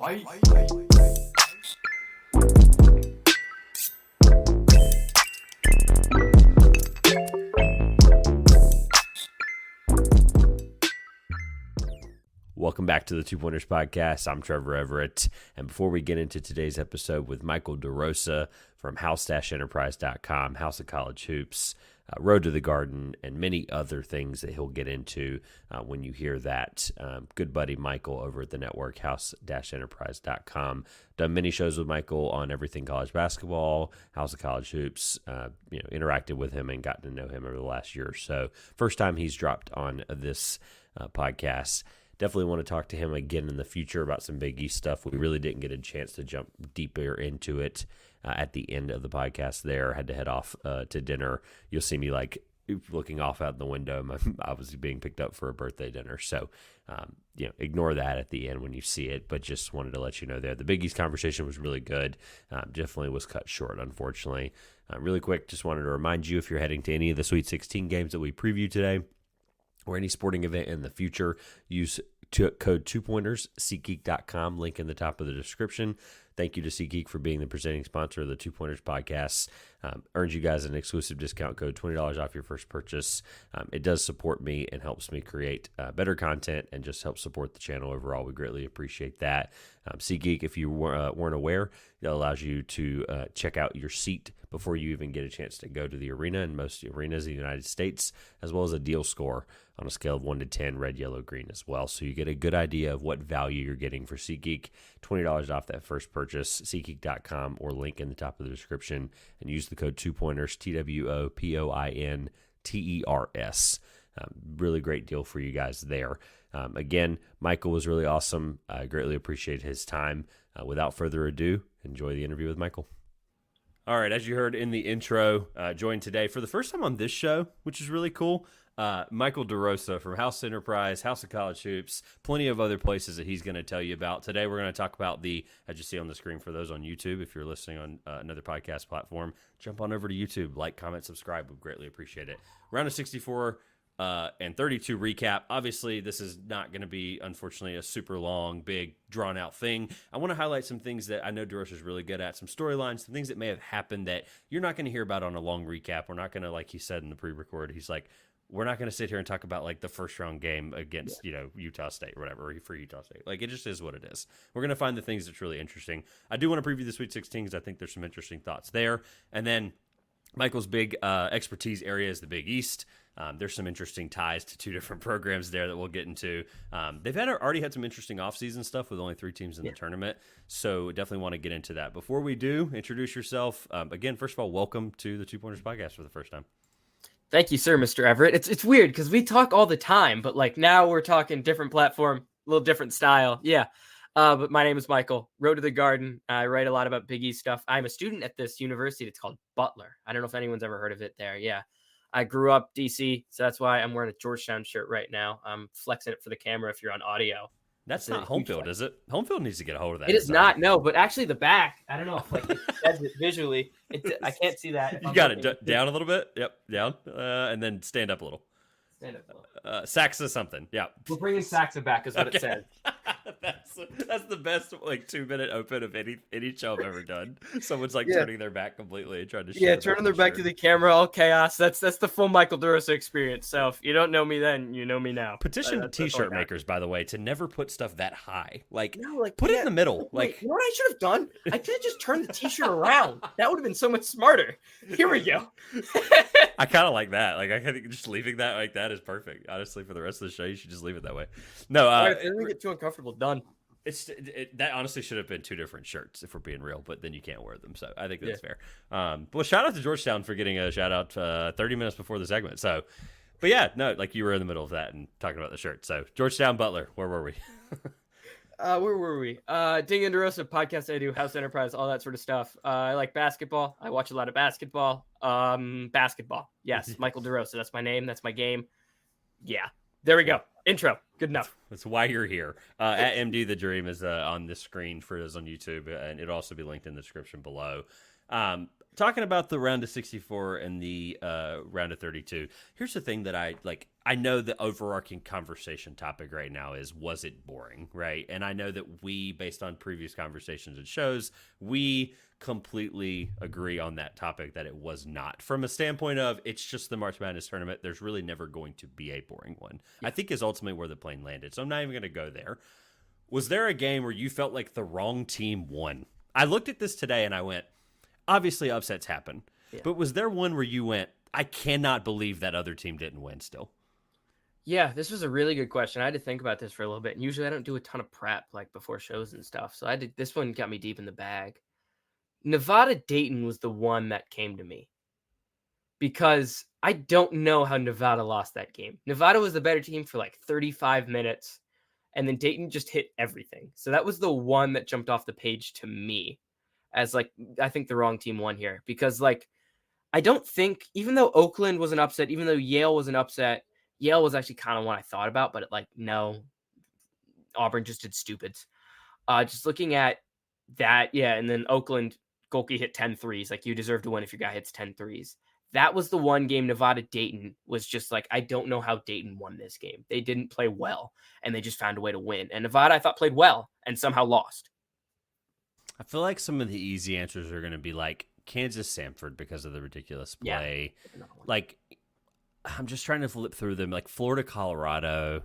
Welcome back to the Two Pointers Podcast. I'm Trevor Everett. And before we get into today's episode with Michael DeRosa from house-enterprise.com, House of College Hoops, Road to the Garden, and many other things that he'll get into when you hear that. Good buddy Michael over at the network, house-enterprise.com. Done many shows with Michael on everything college basketball, House of College Hoops, interacted with him and gotten to know him over the last year or so. First time he's dropped on this podcast. Definitely want to talk to him again in the future about some Big East stuff. We really didn't get a chance to jump deeper into it at the end of the podcast there. Had to head off to dinner. You'll see me looking off out the window. I was being picked up for a birthday dinner. So, ignore that at the end when you see it. But just wanted to let you know there. The Big East conversation was really good. Definitely was cut short, unfortunately. Really quick, just wanted to remind you, if you're heading to any of the Sweet 16 games that we previewed today, or any sporting event in the future, use code 2pointers, SeatGeek.com, link in the top of the description. Thank you to SeatGeek for being the presenting sponsor of the Two Pointers Podcast. Earns you guys an exclusive discount code, $20 off your first purchase. It does support me and helps me create better content and just helps support the channel overall. We greatly appreciate that. SeatGeek, if you weren't aware, it allows you to check out your seat before you even get a chance to go to the arena in most arenas in the United States, as well as a deal score on a scale of 1 to 10, red, yellow, green as well. So you get a good idea of what value you're getting for SeatGeek. $20 off that first purchase, SeatGeek.com, or link in the top of the description, and use the code 2pointers, TWOPOINTERS. Really great deal for you guys there. Again, Michael was really awesome. I greatly appreciate his time. Without further ado, enjoy the interview with Michael. All right, as you heard in the intro, joined today for the first time on this show, which is really cool, Michael DeRosa from House Enterprise, House of College Hoops, plenty of other places that he's going to tell you about. Today we're going to talk about as you see on the screen for those on YouTube, if you're listening on another podcast platform, jump on over to YouTube, like, comment, subscribe. We'd greatly appreciate it. Round of 64 and 32 recap. Obviously, this is not going to be, unfortunately, a super long, big, drawn-out thing. I want to highlight some things that I know DeRosa is really good at, some storylines, some things that may have happened that you're not going to hear about on a long recap. We're not going to, like he said in the pre-record, he's like, we're not going to sit here and talk about like the first round game against, Utah State or whatever, or for Utah State. Like, it just is what it is. We're going to find the things that's really interesting. I do want to preview the Sweet 16 because I think there's some interesting thoughts there. And then Michael's big expertise area is the Big East. There's some interesting ties to two different programs there that we'll get into. They've already had some interesting offseason stuff with only 3 teams in the tournament, so definitely want to get into that. Before we do, introduce yourself. Again, first of all, welcome to the Two Pointers Podcast for the first time. Thank you, sir, Mr. Everett. It's weird because we talk all the time, but like now we're talking different platform, a little different style. Yeah. But my name is Michael. Road to the Garden. I write a lot about Big East stuff. I'm a student at this university. It's called Butler. I don't know if anyone's ever heard of it there. Yeah. I grew up DC, so that's why I'm wearing a Georgetown shirt right now. I'm flexing it for the camera if you're on audio. That's not home field, is it? Home field needs to get a hold of that. It is not, no, but actually the back, I don't know if it says it visually. I can't see that. You got it down a little bit. Yep, down. And then stand up a little. Stand up a little. Saxa something. Yeah. We're bringing Saxa back is what it says. That's the best 2-minute open of any show I've ever done. Someone's turning their back completely and trying to turning their back to the camera, all chaos. That's the full Michael DeRosa experience. So if you don't know me then, you know me now. Petition t-shirt makers, by the way, to never put stuff that high. Put it in the middle. Wait, you know what I should have done? I could have just turned the t-shirt around. That would have been so much smarter. Here we go. I kind of like that. I think just leaving that like that is perfect. Honestly, for the rest of the show, you should just leave it that way. No, if it doesn't get too uncomfortable, done. That honestly should have been 2 different shirts if we're being real, but then you can't wear them. So I think that's fair. Well, shout out to Georgetown for getting a shout out 30 minutes before the segment. So, but yeah, no, you were in the middle of that and talking about the shirt. So Georgetown, Butler, where were we? Where were we? Ding and DeRosa podcast I do, House Enterprise, all that sort of stuff. I like basketball. I watch a lot of basketball. Basketball. Yes, Michael DeRosa. That's my name. That's my game. Yeah. There we go. Intro. Good enough. That's why you're here. At MD The Dream is on this screen for those on YouTube, and it'll also be linked in the description below. talking about the round of 64 and the round of 32, here's the thing that I know the overarching conversation topic right now is, was it boring, right? And I know that we, based on previous conversations and shows, we completely agree on that topic that it was not. From a standpoint of, it's just the March Madness tournament, there's really never going to be a boring one. I think is ultimately where the plane landed, so I'm not even going to go there. Was there a game where you felt like the wrong team won? I looked at this today and I went, obviously upsets happen, but was there one where you went, I cannot believe that other team didn't win still? Yeah, this was a really good question. I had to think about this for a little bit. And usually I don't do a ton of prep like before shows and stuff. So this one got me deep in the bag. Nevada Dayton was the one that came to me because I don't know how Nevada lost that game. Nevada was the better team for like 35 minutes, and then Dayton just hit everything. So that was the one that jumped off the page to me as like, I think the wrong team won here because like, I don't think, even though Oakland was an upset, even though Yale was an upset, Yale was actually kind of one I thought about, but no, Auburn just did stupids. Just looking at that, and then Oakland, Golke hit 10 threes. Like, you deserve to win if your guy hits 10 threes. That was the one game. Nevada-Dayton was just like, I don't know how Dayton won this game. They didn't play well, and they just found a way to win. And Nevada, I thought, played well and somehow lost. I feel like some of the easy answers are going to be like Kansas-Samford because of the ridiculous play. Yeah. Like, I'm just trying to flip through them. Like Florida, Colorado.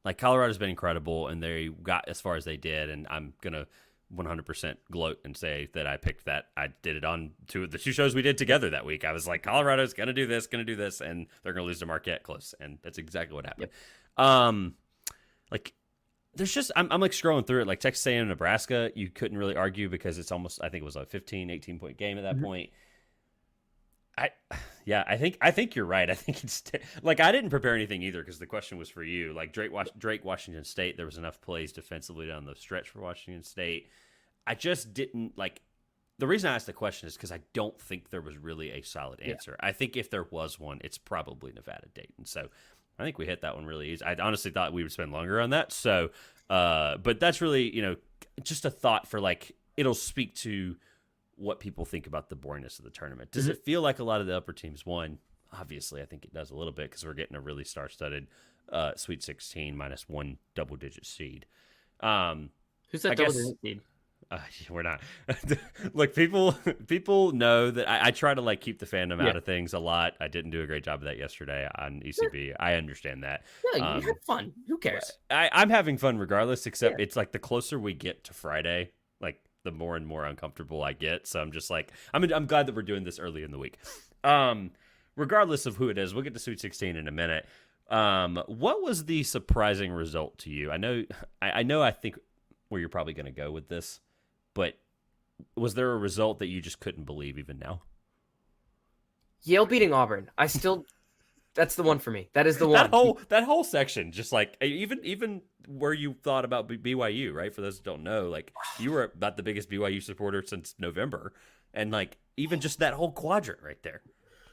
Like Colorado's been incredible, and they got as far as they did. And I'm gonna 100% gloat and say that I picked that. I did it on the two shows we did together that week. I was like, Colorado's gonna do this, and they're gonna lose to Marquette close, and that's exactly what happened. Yep. Like there's just I'm like scrolling through it. Like Texas A&M, Nebraska, you couldn't really argue because it's almost, I think it was a 15, 18 point game at that point. I think you're right. I think it's like I didn't prepare anything either because the question was for you. Like Drake, Washington State, there was enough plays defensively down the stretch for Washington State. I just didn't like. The reason I asked the question is because I don't think there was really a solid answer. I think if there was one, it's probably Nevada Dayton. So I think we hit that one really easy. I honestly thought we would spend longer on that. So, but that's really just a thought for like it'll speak to what people think about the boringness of the tournament. Does it feel like a lot of the upper teams won? Obviously, I think it does a little bit because we're getting a really star-studded Sweet 16 minus one double-digit seed. Who's that double-digit seed? We're not. Look, people know that I try to like keep the fandom out of things a lot. I didn't do a great job of that yesterday on ECB. I understand that. Yeah, you had fun. Who cares? I'm having fun regardless, except it's like the closer we get to Friday, like the more and more uncomfortable I get. So I'm just like, I'm glad that we're doing this early in the week. Regardless of who it is, we'll get to Sweet 16 in a minute. What was the surprising result to you? I think where you're probably going to go with this, but was there a result that you just couldn't believe even now? Yale beating Auburn. That's the one for me. That is the one. That whole section, just like even where you thought about BYU, right? For those who don't know, like you were about the biggest BYU supporter since November, and like even just that whole quadrant right there.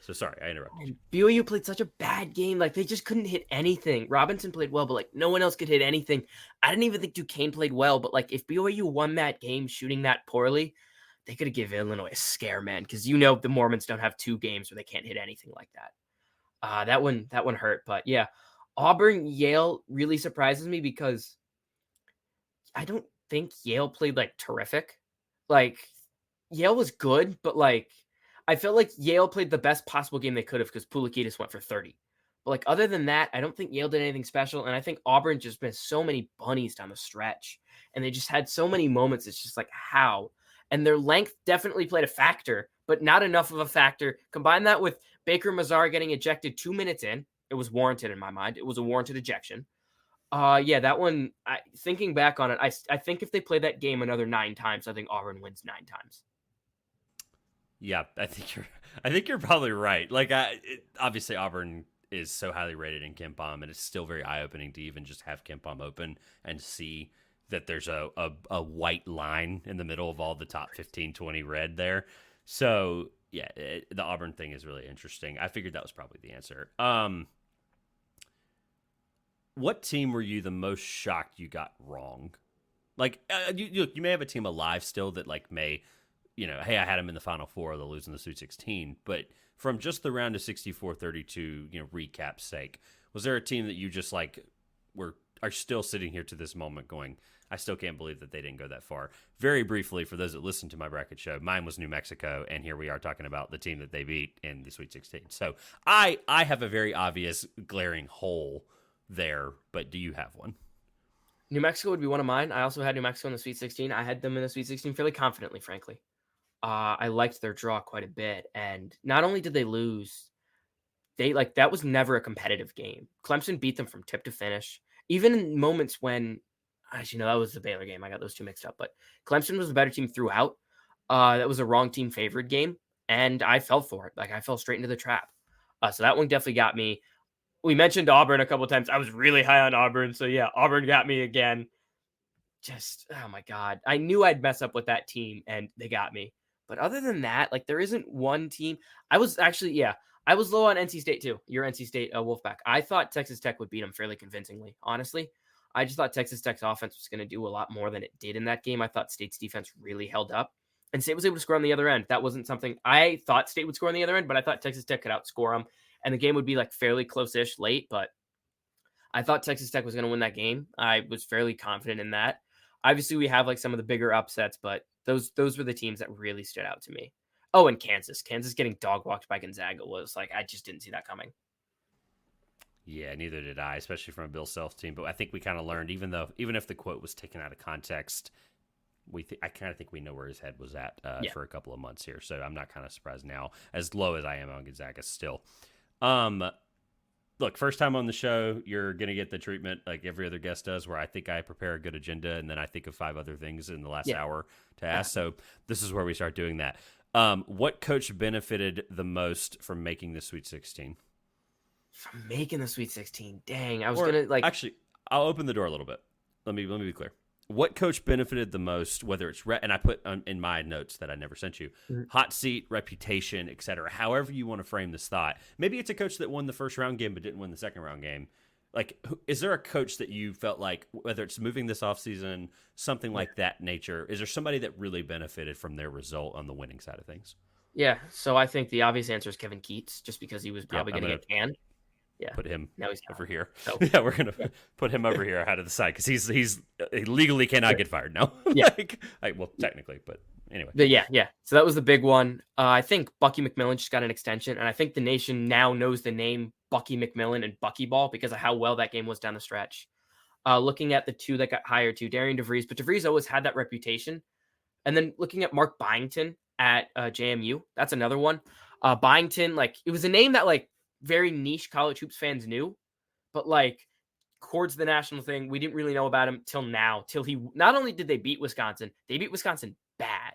So sorry, I interrupted you. BYU played such a bad game. Like they just couldn't hit anything. Robinson played well, but like no one else could hit anything. I didn't even think Duquesne played well, but like if BYU won that game shooting that poorly, they could have given Illinois a scare, man. Because the Mormons don't have two games where they can't hit anything like that. That one hurt, but yeah, Auburn Yale really surprises me because I don't think Yale played like terrific. Like Yale was good, but like I felt like Yale played the best possible game they could have because Poulikitis went for 30. But like other than that, I don't think Yale did anything special, and I think Auburn just missed so many bunnies down the stretch, and they just had so many moments. It's just like how, and their length definitely played a factor, but not enough of a factor. Combine that with Baker Mazar getting ejected 2 minutes in. It was warranted in my mind. It was a warranted ejection. That one, thinking back on it, I think if they play that game another 9 times, I think Auburn wins 9 times. Yeah, I think you're probably right. Like, obviously Auburn is so highly rated in KenPom, and it's still very eye-opening to even just have KenPom open and see that there's a white line in the middle of all the top 15, 20 red there. So yeah, the Auburn thing is really interesting. I figured that was probably the answer. What team were you the most shocked you got wrong? Like, you may have a team alive still that like may hey, I had them in the Final Four, they'll lose in the Sweet 16. But from just the round of 64-32, recap's sake, was there a team that you just are still sitting here to this moment going, I still can't believe that they didn't go that far? Very briefly, for those that listen to my bracket show, mine was New Mexico, and here we are talking about the team that they beat in the Sweet 16. So I have a very obvious glaring hole there, but do you have one? New Mexico would be one of mine. I also had New Mexico in the Sweet 16. I had them in the Sweet 16 fairly confidently, frankly. I liked their draw quite a bit. And not only did they lose, that was never a competitive game. Clemson beat them from tip to finish. Even in moments when, actually, no, that was the Baylor game. I got those two mixed up. But Clemson was the better team throughout. That was a wrong team favored game. And I fell for it. I fell straight into the trap. So that one definitely got me. We mentioned Auburn a couple of times. I was really high on Auburn. So yeah, Auburn got me again. Just, oh my God. I knew I'd mess up with that team and they got me. But other than that, there isn't one team. I was low on NC State too. Your NC State Wolfpack. I thought Texas Tech would beat them fairly convincingly, honestly. I just thought Texas Tech's offense was going to do a lot more than it did in that game. I thought State's defense really held up. And State was able to score on the other end. That wasn't something I thought State would score on the other end, but I thought Texas Tech could outscore them. And the game would be fairly close-ish late, but I thought Texas Tech was going to win that game. I was fairly confident in that. Obviously, we have some of the bigger upsets, but those were the teams that really stood out to me. Oh, and Kansas. Kansas getting dog-walked by Gonzaga was I just didn't see that coming. Yeah, neither did I, especially from a Bill Self team. But I think we kind of learned, even if the quote was taken out of context, I kind of think we know where his head was at for a couple of months here. So I'm not kind of surprised now, as low as I am on Gonzaga still. Look, first time on the show, you're going to get the treatment like every other guest does, where I think I prepare a good agenda and then I think of 5 other things in the last hour to ask. So this is where we start doing that. What coach benefited the most from making the Sweet 16? From making the Sweet 16? Dang, I was going to Actually, I'll open the door a little bit. Let me be clear. What coach benefited the most, whether it's and I put in my notes that I never sent you, hot seat, reputation, etc. However you want to frame this thought. Maybe it's a coach that won the first round game but didn't win the second round game. Is there a coach that you felt like, whether it's moving this offseason, something like that nature, is there somebody that really benefited from their result on the winning side of things? Yeah, so I think the obvious answer is Kevin Keats, just because he was probably going to get canned. Yeah, put him over here. So, yeah, we're gonna put him over here out of the side because he legally cannot get fired now. Yeah, well, technically, but anyway. But yeah. So that was the big one. I think Bucky McMillan just got an extension, and I think the nation now knows the name Bucky McMillan and Buckyball because of how well that game was down the stretch. Looking at the two that got hired to Darian DeVries, but DeVries always had that reputation. And then looking at Mark Byington at JMU, that's another one. Byington, it was a name that very niche college hoops fans knew, but towards the national thing, we didn't really know about him till he not only did they beat Wisconsin, they beat Wisconsin bad.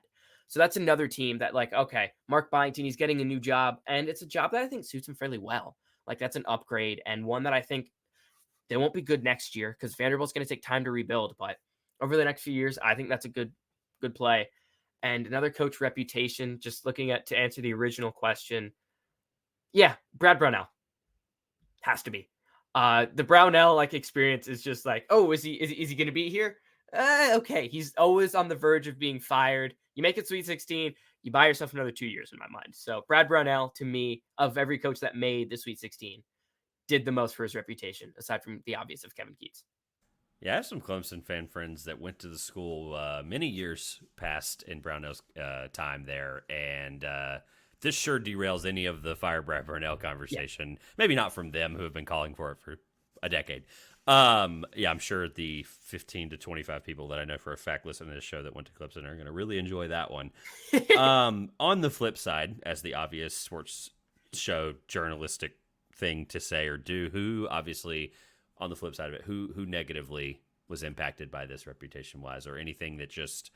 So that's another team that okay, Mark Byington, he's getting a new job, and it's a job that I think suits him fairly well. That's an upgrade, and one that I think they won't be good next year because Vanderbilt's going to take time to rebuild, but over the next few years, I think that's a good play. And another coach reputation, just looking at to answer the original question. Yeah, Brad Brownell has to be. The Brownell experience is just is he going to be here? Okay, he's always on the verge of being fired. You make it Sweet 16, you buy yourself another 2 years in my mind. So Brad Brownell, to me, of every coach that made the Sweet 16, did the most for his reputation, aside from the obvious of Kevin Keats. Yeah, I have some Clemson fan friends that went to the school many years past in Brownell's time there, and this sure derails any of the fire Brad Brownell conversation. Yeah. Maybe not from them, who have been calling for it for a decade. I'm sure the 15 to 25 people that I know for a fact listen to this show that went to Clemson are going to really enjoy that one. On the flip side, as the obvious sports show journalistic thing to say or do, who obviously, on the flip side of it, who negatively was impacted by this reputation-wise, or anything that just,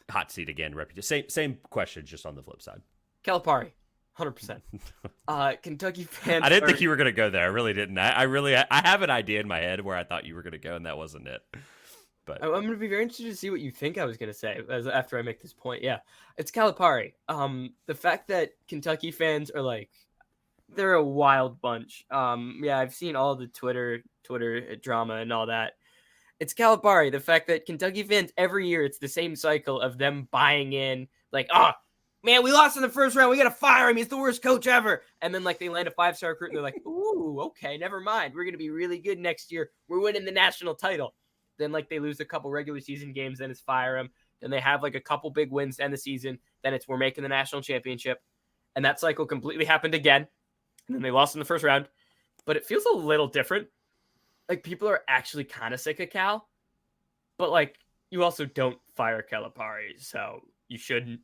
hot seat again, reputation. Same question, just on the flip side. Calipari, 100%. Kentucky fans. I didn't think you were going to go there. I really didn't. I have an idea in my head where I thought you were going to go, and that wasn't it. But I'm going to be very interested to see what you think I was going to say after I make this point. Yeah, it's Calipari. The fact that Kentucky fans are they're a wild bunch. I've seen all the Twitter drama and all that. It's Calipari. The fact that Kentucky fans every year, it's the same cycle of them buying in, like, oh, man, we lost in the first round. We got to fire him. He's the worst coach ever. And then, like, they land a 5-star recruit, and they're like, ooh, okay, never mind. We're going to be really good next year. We're winning the national title. Then, like, they lose a couple regular season games, then it's fire him. Then they have, like, a couple big wins to end the season. Then it's we're making the national championship. And that cycle completely happened again. And then they lost in the first round. But it feels a little different. Like, people are actually kind of sick of Cal. But, like, you also don't fire Calipari, so you shouldn't.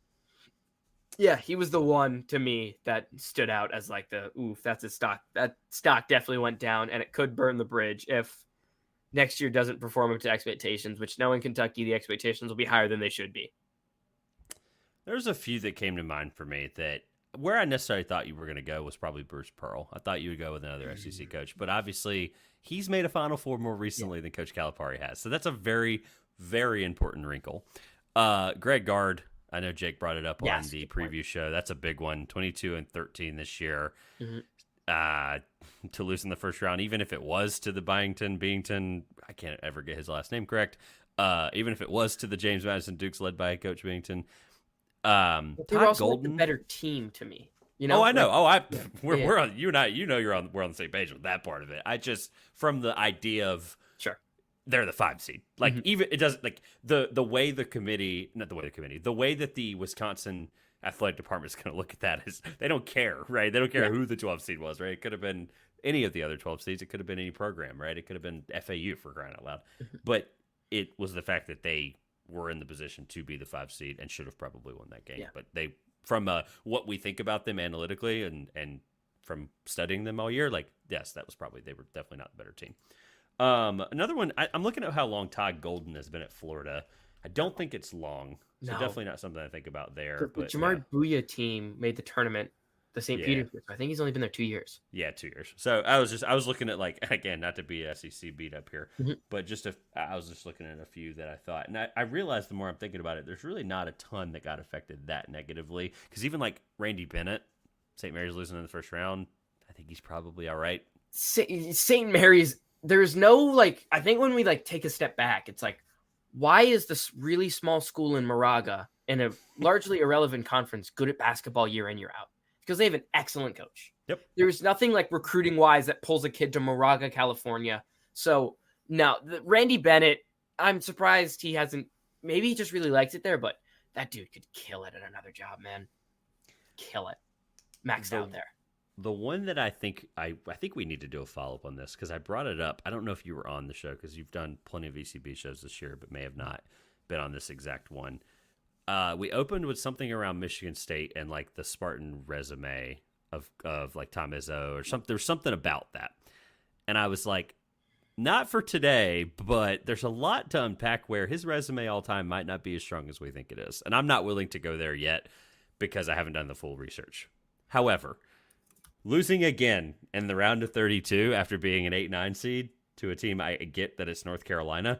Yeah, he was the one to me that stood out as, like, the, oof, that's a stock. That stock definitely went down, and it could burn the bridge if next year doesn't perform up to expectations, which knowing Kentucky, the expectations will be higher than they should be. There's a few that came to mind for me that where I necessarily thought you were going to go was probably Bruce Pearl. I thought you would go with another SEC coach, but obviously he's made a Final Four more recently than Coach Calipari has. So that's a very, very important wrinkle. Greg Gard, I know Jake brought it up on the preview show. That's a big one, 22-13 this year. To lose in the first round, even if it was to the Bington, I can't ever get his last name correct. Even if it was to the James Madison Dukes led by Coach Bington. They were also Golden, like the better team to me. You know? Oh, I know. We're on. You and I. You know, we're on the same page with that part of it. I just from the idea of they're the 5 seed. Like even it doesn't like the way the committee, not the way the committee, the way that the Wisconsin athletic department is going to look at that is they don't care, right? They don't care who the 12 seed was, right? It could have been any of the other 12 seeds. It could have been any program, right? It could have been FAU for crying out loud. But it was the fact that they were in the position to be the 5 seed and should have probably won that game. But they, from what we think about them analytically and from studying them all year, like, yes, that was probably, they were definitely not the better team. Another one, I'm looking at how long Todd Golden has been at Florida. I don't think it's long. So definitely not something I think about there. But Jamar Booyah team made the tournament, the St. Petersburg. I think he's only been there 2 years. Yeah, 2 years. So I was looking at, like, again, not to be SEC beat up here, but I was just looking at a few that I thought, and I realized the more I'm thinking about it, there's really not a ton that got affected that negatively. Because even like Randy Bennett, St. Mary's losing in the first round, I think he's probably all right. St. Mary's, there's no, like, I think when we like take a step back, it's like, why is this really small school in Moraga in a largely irrelevant conference good at basketball year in, year out? Because they have an excellent coach. Yep. There's nothing like recruiting wise that pulls a kid to Moraga, California. So now Randy Bennett, I'm surprised he hasn't, maybe he just really likes it there, but that dude could kill it at another job, man. Kill it. Maxed out there. The one that I think we need to do a follow-up on this because I brought it up. I don't know if you were on the show because you've done plenty of ECB shows this year, but may have not been on this exact one. We opened with something around Michigan State and like the Spartan resume of like Tom Izzo or something. There's something about that. And I was like, not for today, but there's a lot to unpack where his resume all time might not be as strong as we think it is. And I'm not willing to go there yet because I haven't done the full research. However, losing again in the round of 32 after being an 8-9 seed to a team, I get that it's North Carolina.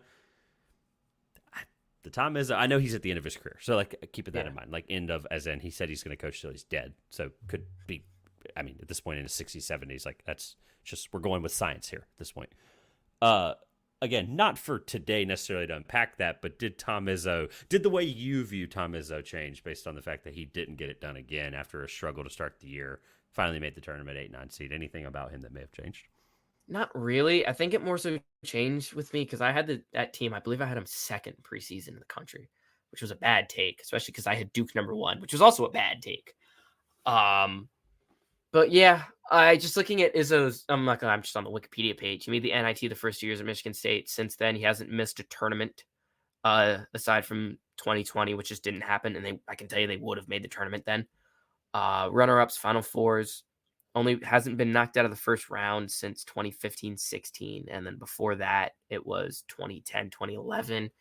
The Tom Izzo, I know he's at the end of his career, so like keeping that in mind. Like end of, as in he said he's going to coach till he's dead, so could be. I mean, at this point in his 60s, 70s, like that's just we're going with science here at this point. Again, not for today necessarily to unpack that, but did the way you view Tom Izzo change based on the fact that he didn't get it done again after a struggle to start the year? Finally made the tournament 8-9 seed. Anything about him that may have changed? Not really. I think it more so changed with me because I had that team. I believe I had him second preseason in the country, which was a bad take, especially because I had Duke number 1, which was also a bad take. But yeah, I just looking at Izzo's. I'm just on the Wikipedia page. He made the NIT the first 2 years at Michigan State. Since then, he hasn't missed a tournament aside from 2020, which just didn't happen. And I can tell you they would have made the tournament then. Runner-ups, Final Fours. Only hasn't been knocked out of the first round since 2015-16. And then before that, it was 2010, 2011.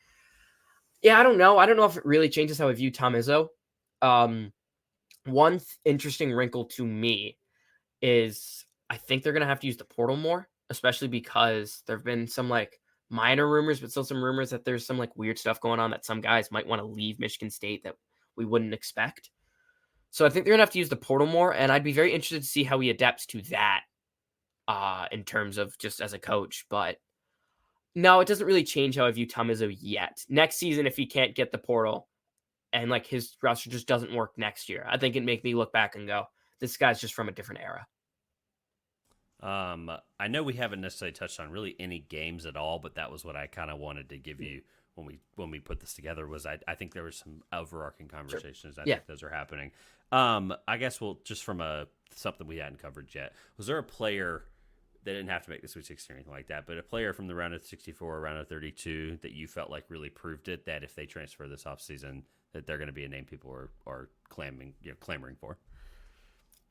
Yeah, I don't know. I don't know if it really changes how I view Tom Izzo. One interesting wrinkle to me is I think they're going to have to use the portal more, especially because there have been some like minor rumors, but still some rumors that there's some like weird stuff going on that some guys might want to leave Michigan State that we wouldn't expect. So I think they're going to have to use the portal more, and I'd be very interested to see how he adapts to that in terms of just as a coach. But No, it doesn't really change how I view Tom Izzo yet. Next season, if he can't get the portal and like his roster just doesn't work next year, I think it'd make me look back and go, this guy's just from a different era. I know we haven't necessarily touched on really any games at all, but that was what I kind of wanted to give you when we put this together. Was I think there were some overarching conversations. Sure. I think those are happening. I guess just from something we hadn't covered yet. Was there a player that didn't have to make the Sweet 16 or anything like that, but a player from the round of 64, round of 32 that you felt like really proved it, that if they transfer this offseason, that they're going to be a name people are clamoring for?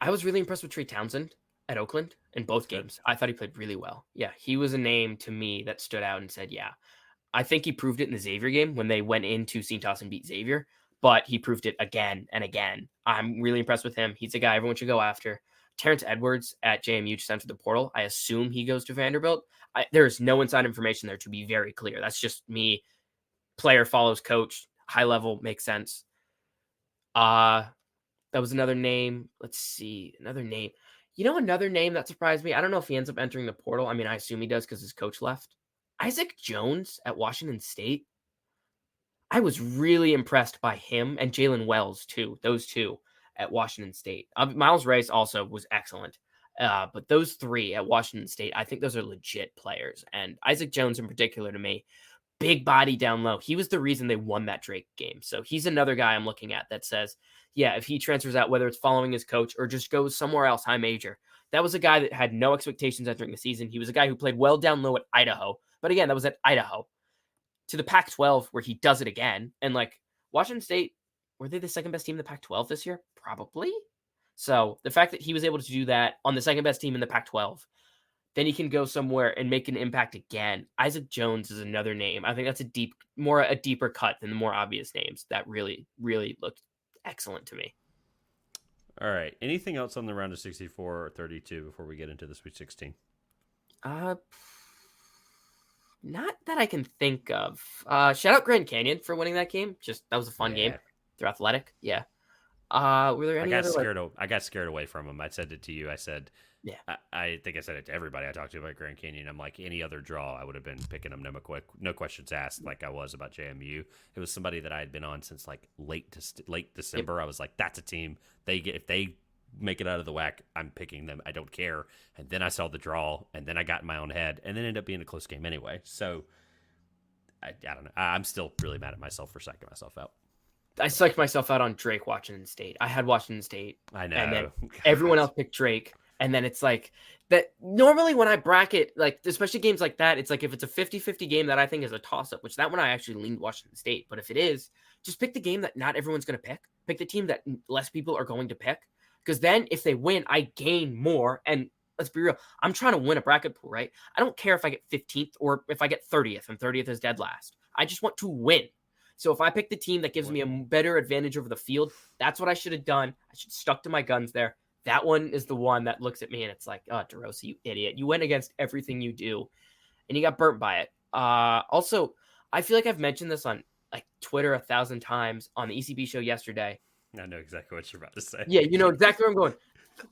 I was really impressed with Trey Townsend at Oakland in both games. I thought he played really well. Yeah, he was a name to me that stood out and said, yeah. I think he proved it in the Xavier game when they went into Cintas and beat Xavier, but he proved it again and again. I'm really impressed with him. He's a guy everyone should go after. Terrence Edwards at JMU just entered the portal. I assume he goes to Vanderbilt. There's no inside information there, to be very clear. That's just me. Player follows coach. High level makes sense. That was another name. Let's see. Another name. Another name that surprised me. I don't know if he ends up entering the portal. I mean, I assume he does because his coach left. Isaac Jones at Washington State. I was really impressed by him and Jalen Wells, too. Those two at Washington State. Miles Rice also was excellent. But those three at Washington State, I think those are legit players. And Isaac Jones in particular to me, big body down low. He was the reason they won that Drake game. So he's another guy I'm looking at that says, yeah, if he transfers out, whether it's following his coach or just goes somewhere else, high major. That was a guy that had no expectations entering the season. He was a guy who played well down low at Idaho. But again, that was at Idaho. To the Pac-12 where he does it again. And like Washington State, were they the second best team in the Pac-12 this year? Probably. So the fact that he was able to do that on the second best team in the Pac-12, then he can go somewhere and make an impact again. Isaac Jones is another name. I think that's a deeper cut than the more obvious names that really, really looked excellent to me. All right. Anything else on the round of 64 or 32 before we get into the Sweet 16? Not that I can think of. Shout out Grand Canyon for winning that game. That was a fun game. They're athletic. Yeah. Were there any I got scared away from them. I said it to you. I said, yeah. I think I said it to everybody I talked to about Grand Canyon. I'm like, any other draw, I would have been picking them. No questions asked, like I was about JMU. It was somebody that I had been on since like late December. Yep. I was like, that's a team. If they make it out of the whack, I'm picking them. I don't care. And then I saw the draw, and then I got in my own head, and then ended up being a close game anyway. So I don't know. I'm still really mad at myself for psyching myself out. I psyched myself out on Drake Washington State. I had Washington State. I know. And then everyone else picked Drake. And then it's like that. Normally when I bracket, like especially games like that, it's like if it's a 50-50 game that I think is a toss-up, which that one I actually leaned Washington State. But if it is, just pick the game that not everyone's going to pick. Pick the team that less people are going to pick. Because then if they win, I gain more. And let's be real, I'm trying to win a bracket pool, right? I don't care if I get 15th or if I get 30th and 30th is dead last. I just want to win. So if I pick the team that gives me a better advantage over the field, that's what I should have done. I should have stuck to my guns there. That one is the one that looks at me and it's like, oh, DeRosa, you idiot. You went against everything you do and you got burnt by it. Also, I feel like I've mentioned this on like Twitter 1,000 times on the ECB show yesterday. I know exactly what you're about to say. Yeah, you know exactly where I'm going.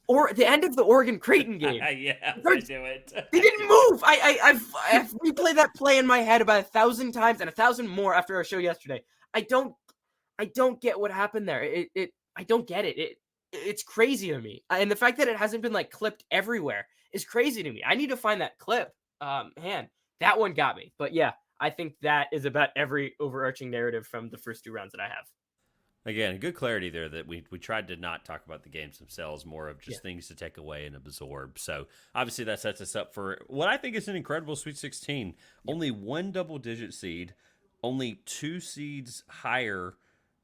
Or the end of the Oregon-Creighton game. Yeah, I do it. They didn't move. I've replayed that play in my head about 1,000 times and 1,000 more after our show yesterday. I don't get what happened there. I don't get it. It's crazy to me. And the fact that it hasn't been like clipped everywhere is crazy to me. I need to find that clip. Man, that one got me. But yeah, I think that is about every overarching narrative from the first two rounds that I have. Again, good clarity there that we tried to not talk about the games themselves, more of just things to take away and absorb. So obviously that sets us up for what I think is an incredible Sweet 16. Yep. Only one double-digit seed, only 2 seeds higher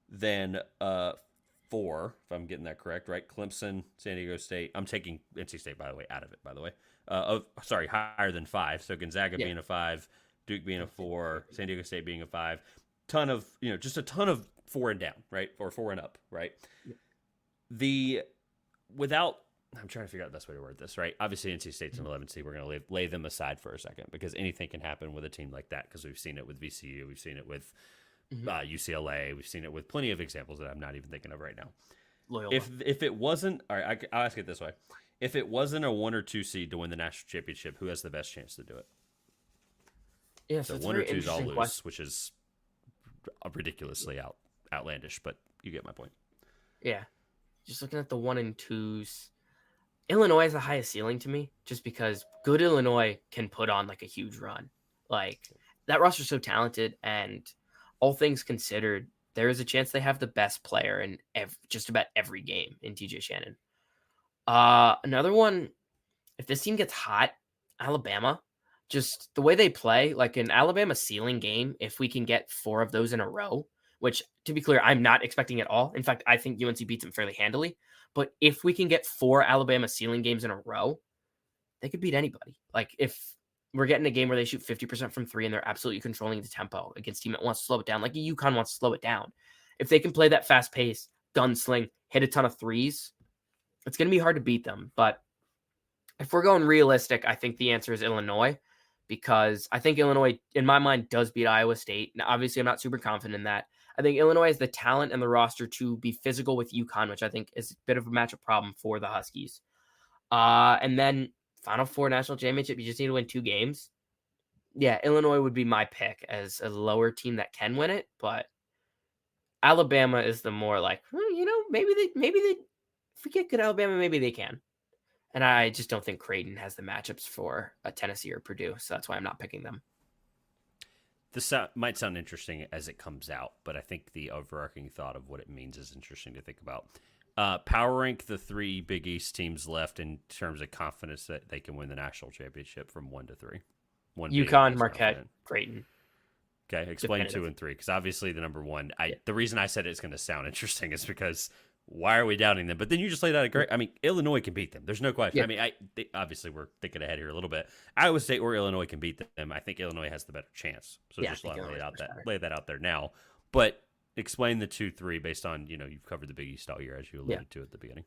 than 4, if I'm getting that correct, right? Clemson, San Diego State. I'm taking NC State, by the way, out of it, by the way. Higher than 5. So Gonzaga being a 5, Duke being a 4, San Diego State being a 5. Just a ton of 4 and down, right? Or 4 and up, right? Yeah. I'm trying to figure out the best way to word this, right? Obviously, NC State's an 11 seed. We're going to lay them aside for a second because anything can happen with a team like that because we've seen it with VCU. We've seen it with UCLA. We've seen it with plenty of examples that I'm not even thinking of right now. Loyola. If it wasn't, all right, I'll ask it this way. If it wasn't a 1 or 2 seed to win the national championship, who has the best chance to do it? Yeah, so So it's a one or very two is all interesting question. lose, which is ridiculously outlandish, but you get my point. Yeah, just looking at the 1 and 2s, Illinois has the highest ceiling to me, just because good Illinois can put on like a huge run. Like that roster's so talented, and all things considered, there is a chance they have the best player in just about every game in TJ Shannon. Another one, if this team gets hot, Alabama, just the way they play, like an Alabama ceiling game, if we can get 4 of those in a row, which to be clear, I'm not expecting at all. In fact, I think UNC beats them fairly handily. But if we can get 4 Alabama ceiling games in a row, they could beat anybody. Like if we're getting a game where they shoot 50% from three and they're absolutely controlling the tempo against a team that wants to slow it down, like UConn wants to slow it down. If they can play that fast pace, gunsling, hit a ton of threes, it's going to be hard to beat them. But if we're going realistic, I think the answer is Illinois, because I think Illinois, in my mind, does beat Iowa State. Now, obviously, I'm not super confident in that. I think Illinois has the talent and the roster to be physical with UConn, which I think is a bit of a matchup problem for the Huskies. And then Final Four national championship, you just need to win 2 games. Yeah, Illinois would be my pick as a lower team that can win it, but Alabama is the more like, maybe they, if we get good Alabama, maybe they can. And I just don't think Creighton has the matchups for a Tennessee or Purdue, so that's why I'm not picking them. This might sound interesting as it comes out, but I think the overarching thought of what it means is interesting to think about. Power rank the 3 Big East teams left in terms of confidence that they can win the national championship from 1 to 3. 1 being UConn, most Marquette, confident. Creighton. Okay, explain Definitive. 2 and 3, because obviously the number 1. Yeah. The reason I said it's going to sound interesting is because why are we doubting them? But then you just laid out a great. I mean, Illinois can beat them. There's no question. Yeah. I mean, obviously we're thinking ahead here a little bit. Iowa State or Illinois can beat them. I think Illinois has the better chance. So Yeah, just I think lay that out there now. But explain the 2-3 based on you've covered the Big East all year as you alluded to at the beginning.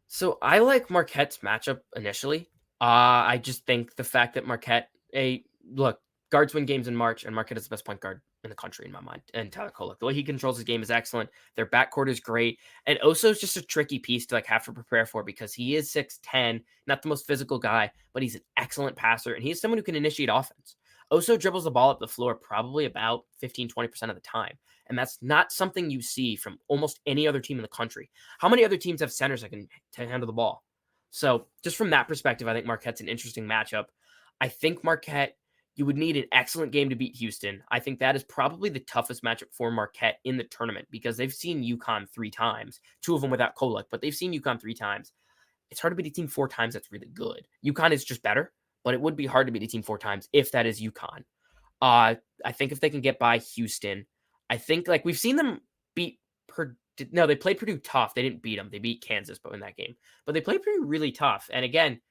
So I like Marquette's matchup initially. I just think the fact that Marquette, guards win games in March, and Marquette is the best point guard in the country in my mind. And Tyler Kolek, the way he controls his game is excellent. Their backcourt is great. And Oso is just a tricky piece to have to prepare for, because he is 6'10", not the most physical guy, but he's an excellent passer, and he's someone who can initiate offense. Oso dribbles the ball up the floor probably about 15-20% of the time. And that's not something you see from almost any other team in the country. How many other teams have centers that can handle the ball? So just from that perspective, I think Marquette's an interesting matchup. I think Marquette, you would need an excellent game to beat Houston. I think that is probably the toughest matchup for Marquette in the tournament, because they've seen UConn 3 times, 2 of them without Kolek, but they've seen UConn 3 times. It's hard to beat a team 4 times that's really good. UConn is just better, but it would be hard to beat a team 4 times if that is UConn. I think if they can get by Houston, I think we've seen them beat Purdue. No, they played Purdue tough. They didn't beat them. They beat Kansas, but in that game. But they played Purdue really tough. And again,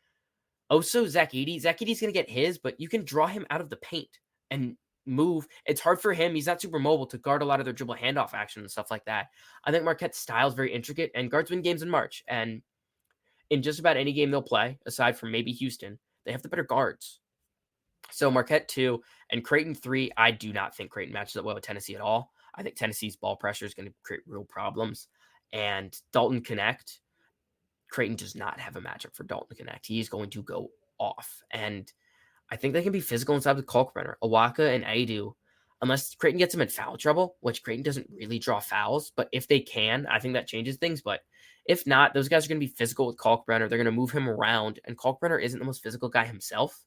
also Zach Edey's going to get his, but you can draw him out of the paint and move. It's hard for him. He's not super mobile to guard a lot of their dribble handoff action and stuff like that. I think Marquette's style is very intricate, and guards win games in March. And in just about any game they'll play, aside from maybe Houston, they have the better guards. So Marquette 2 and Creighton 3, I do not think Creighton matches up well with Tennessee at all. I think Tennessee's ball pressure is going to create real problems. And Dalton Connect, Creighton does not have a matchup for Dalton Connect. He is going to go off. And I think they can be physical inside with Kalkbrenner, Awaka, and Aidu, unless Creighton gets them in foul trouble, which Creighton doesn't really draw fouls. But if they can, I think that changes things. But if not, those guys are going to be physical with Kalkbrenner. They're going to move him around. And Kalkbrenner isn't the most physical guy himself.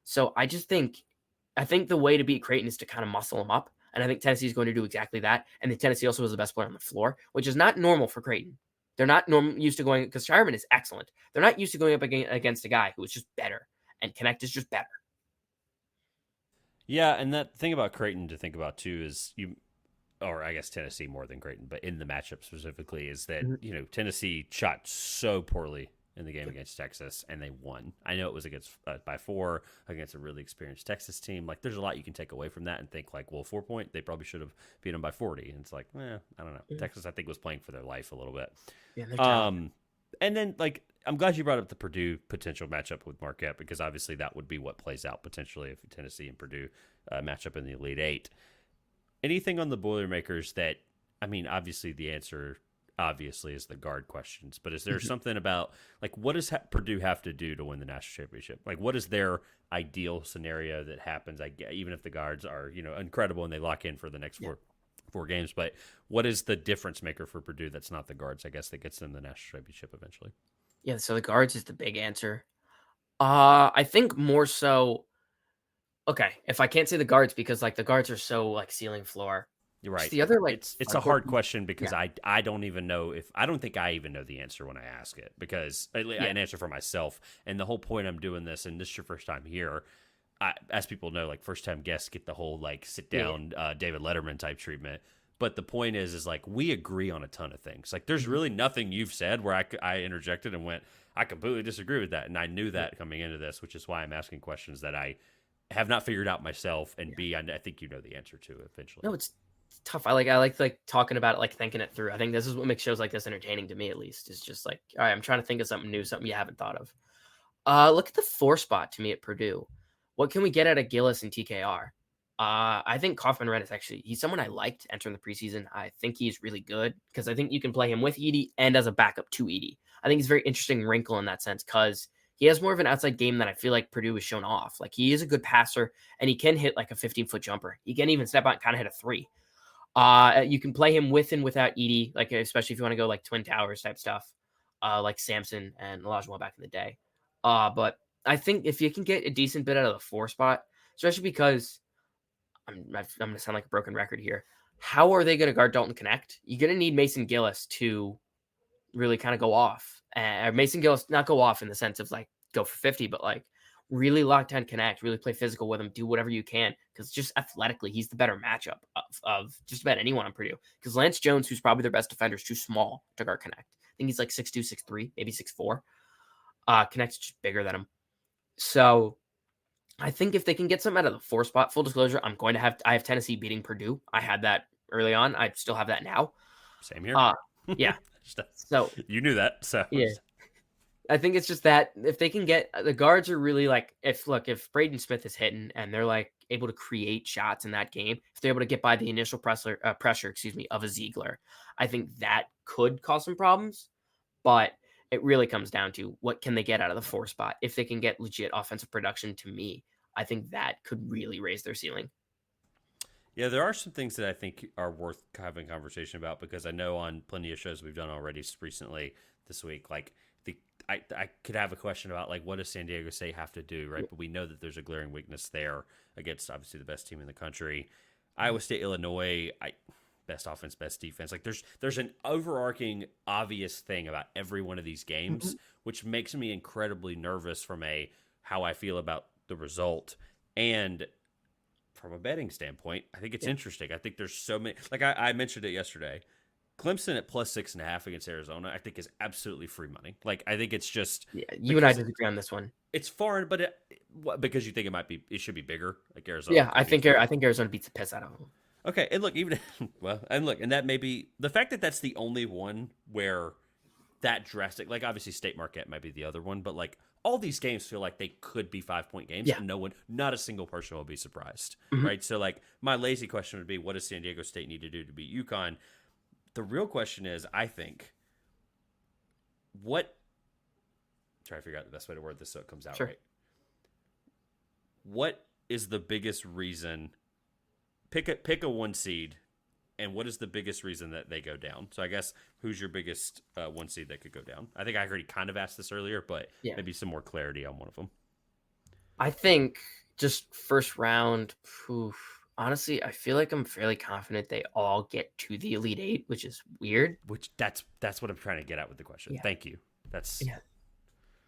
So I think the way to beat Creighton is to kind of muscle him up. And I think Tennessee is going to do exactly that. And then Tennessee also is the best player on the floor, which is not normal for Creighton. They're not used to going, because Shireman is excellent. They're not used to going up against a guy who is just better. And Connect is just better. Yeah, and that thing about Creighton to think about too is or I guess Tennessee more than Creighton, but in the matchup specifically, is that Tennessee shot so poorly in the game against Texas, and they won. I know it was against by 4 against a really experienced Texas team. There's a lot you can take away from that and think 4 point, they probably should have beat them by 40. And it's I don't know. Yeah. Texas, I think, was playing for their life a little bit. Yeah, and then I'm glad you brought up the Purdue potential matchup with Marquette, because obviously that would be what plays out potentially if Tennessee and Purdue match up in the Elite Eight. Anything on the Boilermakers that, obviously the answer obviously is the guard questions, but is there something about like what does Purdue have to do to win the national championship? Like what is their ideal scenario that happens? Even if the guards are incredible and they lock in for the next four games, but what is the difference maker for Purdue that's not the guards? I guess that gets them the national championship eventually. Yeah, so the guards is the big answer. I think more so. Okay, if I can't say the guards because like the guards are so like ceiling floor. You're right. The other like it's a hard question because I don't even know I don't think I even know the answer when I ask it because I an answer for myself. And the whole point I'm doing this, and this is your first time here, as people know, like first time guests get the whole like sit down David Letterman type treatment. But the point is like we agree on a ton of things. Like there's really nothing you've said where I interjected and went, I completely disagree with that, and I knew that coming into this, which is why I'm asking questions that I have not figured out myself, and B, I think you know the answer to eventually. No, it's tough. I like talking about it, like thinking it through. I think this is what makes shows like this entertaining to me, at least. Is just like, all right, I'm trying to think of something new, something you haven't thought of. Look at the 4 spot to me at Purdue. What can we get out of Gillis and TKR? I think Kaufman-Renn is he's someone I liked entering the preseason. I think he's really good because I think you can play him with Edey and as a backup to Edey. I think he's a very interesting wrinkle in that sense because he has more of an outside game than I feel like Purdue has shown off. Like he is a good passer and he can hit like a 15-foot jumper. He can even step out and kind of hit a 3. You can play him with and without Edey, like especially if you want to go like Twin Towers type stuff, like Samson and Olajuwon back in the day. But I think if you can get a decent bit out of the 4 spot, especially because I'm going to sound like a broken record here. How are they going to guard Dalton Connect? You're going to need Mason Gillis to really kind of go off. Mason Gillis, not go off in the sense of like go for 50, but like really lock down Connect, really play physical with him, do whatever you can. Because just athletically, he's the better matchup of just about anyone on Purdue. Because Lance Jones, who's probably their best defender, is too small to guard Connect. I think he's like 6'2", 6'3", maybe 6'4". Connect's just bigger than him. So I think if they can get something out of the 4 spot, full disclosure, I have Tennessee beating Purdue. I had that early on. I still have that now. Same here. Yeah. So you knew that. So yeah, I think it's just that if they can get the guards are really like if Braden Smith is hitting and they're like able to create shots in that game, if they're able to get by the initial pressure, of a Ziegler, I think that could cause some problems. But it really comes down to what can they get out of the 4 spot. If they can get legit offensive production, to me, I think that could really raise their ceiling. Yeah, there are some things that I think are worth having a conversation about because I know on plenty of shows we've done already recently this week, like I could have a question about like what does San Diego State have to do, right? But we know that there's a glaring weakness there against obviously the best team in the country. Iowa State, Illinois, best offense, best defense. Like there's an overarching obvious thing about every one of these games, which makes me incredibly nervous from how I feel about the result and from a betting standpoint. I think it's interesting. I think there's so many. Like I mentioned it yesterday. Clemson at plus 6.5 against Arizona, I think is absolutely free money. Like I think it's just you and I disagree on this one. It's far, but because you think it should be bigger, like Arizona. Yeah, I think Arizona beats the piss out of them. Okay, and look, and that may be the fact that that's the only one where that drastic. Like obviously, State Marquette might be the other one, but like all these games feel like they could be 5-point games, and not a single person will be surprised, right? So like my lazy question would be, what does San Diego State need to do to beat UConn? The real question is, I think, try to figure out the best way to word this so it comes out right. What is the biggest reason? Pick a 1 seed, and what is the biggest reason that they go down? So I guess who's your biggest 1 seed that could go down? I think I already kind of asked this earlier, but maybe some more clarity on one of them. I think just first round. Honestly, I feel like I'm fairly confident they all get to the Elite 8, which is weird. Which that's what I'm trying to get at with the question. Thank you.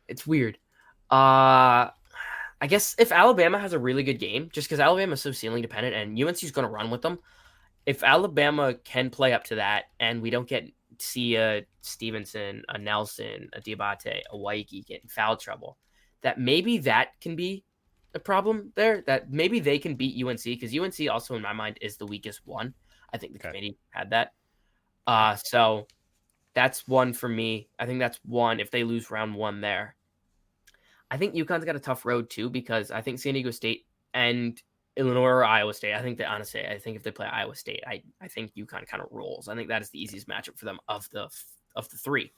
It's weird. I guess if Alabama has a really good game, just because Alabama is so ceiling dependent and UNC is going to run with them, if Alabama can play up to that and we don't see a Stevenson, a Nelson, a Diabate, a Waiki get in foul trouble, that maybe that can be a problem there, that maybe they can beat UNC because UNC also in my mind is the weakest one. I think the committee had that. So that's one for me. I think that's one if they lose round 1 there. I think UConn's got a tough road too because I think San Diego State and Illinois or Iowa State. I think that honestly, I think if they play Iowa State, I think UConn kind of rolls. I think that is the easiest matchup for them of the three.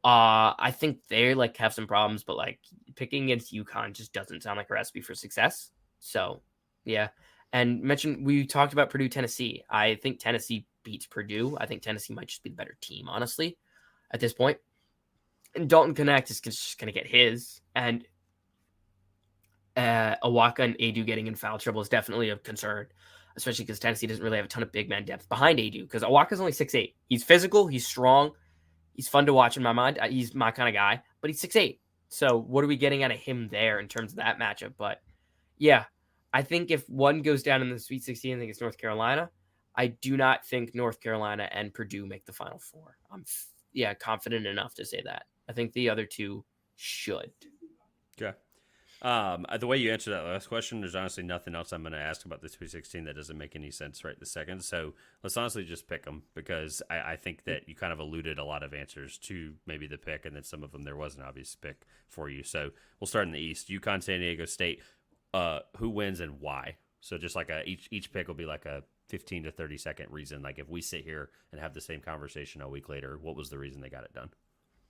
I think they like have some problems, but like picking against UConn just doesn't sound like a recipe for success. So yeah. And we talked about Purdue, Tennessee. I think Tennessee beats Purdue. I think Tennessee might just be the better team, honestly, at this point. And Dalton Connect is just going to get his. And Awaka and Adu getting in foul trouble is definitely a concern, especially because Tennessee doesn't really have a ton of big man depth behind Adu. Because Awaka's only 6'8". He's physical. He's strong. He's fun to watch in my mind. He's my kind of guy, but he's 6'8". So what are we getting out of him there in terms of that matchup? But yeah, I think if one goes down in the Sweet 16, I think it's North Carolina. I do not think North Carolina and Purdue make the Final Four. I'm confident enough to say that. I think the other two should. Okay. The way you answered that last question, there's honestly nothing else I'm going to ask about the Sweet 16 that doesn't make any sense right this second. So let's honestly just pick them, because I think that you kind of alluded a lot of answers to maybe the pick, and then some of them there was an obvious pick for you. So we'll start in the East. UConn, San Diego State. Who wins and why? So just like each pick will be like a 15 to 30 second reason. Like if we sit here and have the same conversation a week later, what was the reason they got it done?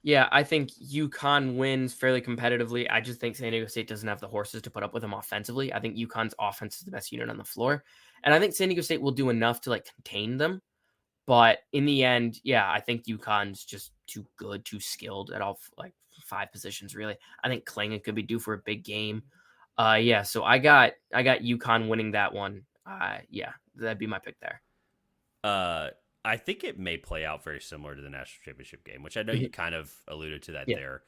Yeah, I think UConn wins fairly competitively. I just think San Diego State doesn't have the horses to put up with them offensively. I think UConn's offense is the best unit on the floor. And I think San Diego State will do enough to like contain them. But in the end, yeah, I think UConn's just too good, too skilled at all like 5 positions, really. I think Klingon could be due for a big game. Yeah, so I got UConn winning that one. Yeah, that'd be my pick there. I think it may play out very similar to the national championship game, which I know you kind of alluded to that there.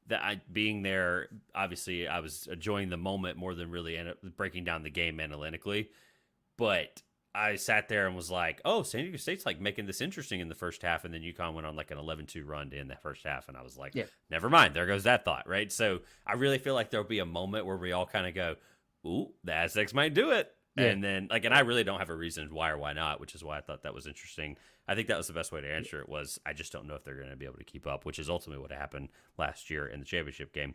That being there, obviously, I was enjoying the moment more than really breaking down the game analytically. But I sat there and was like, "Oh, San Diego State's like making this interesting in the first half," and then UConn went on like an 11-2 run to end the first half, and I was like, "Never mind, there goes that thought." Right? So I really feel like there'll be a moment where we all kind of go, "Ooh, the Aztecs might do it." Yeah. And then, and I really don't have a reason why or why not, which is why I thought that was interesting. I think that was the best way to answer it. Was I just don't know if they're going to be able to keep up, which is ultimately what happened last year in the championship game.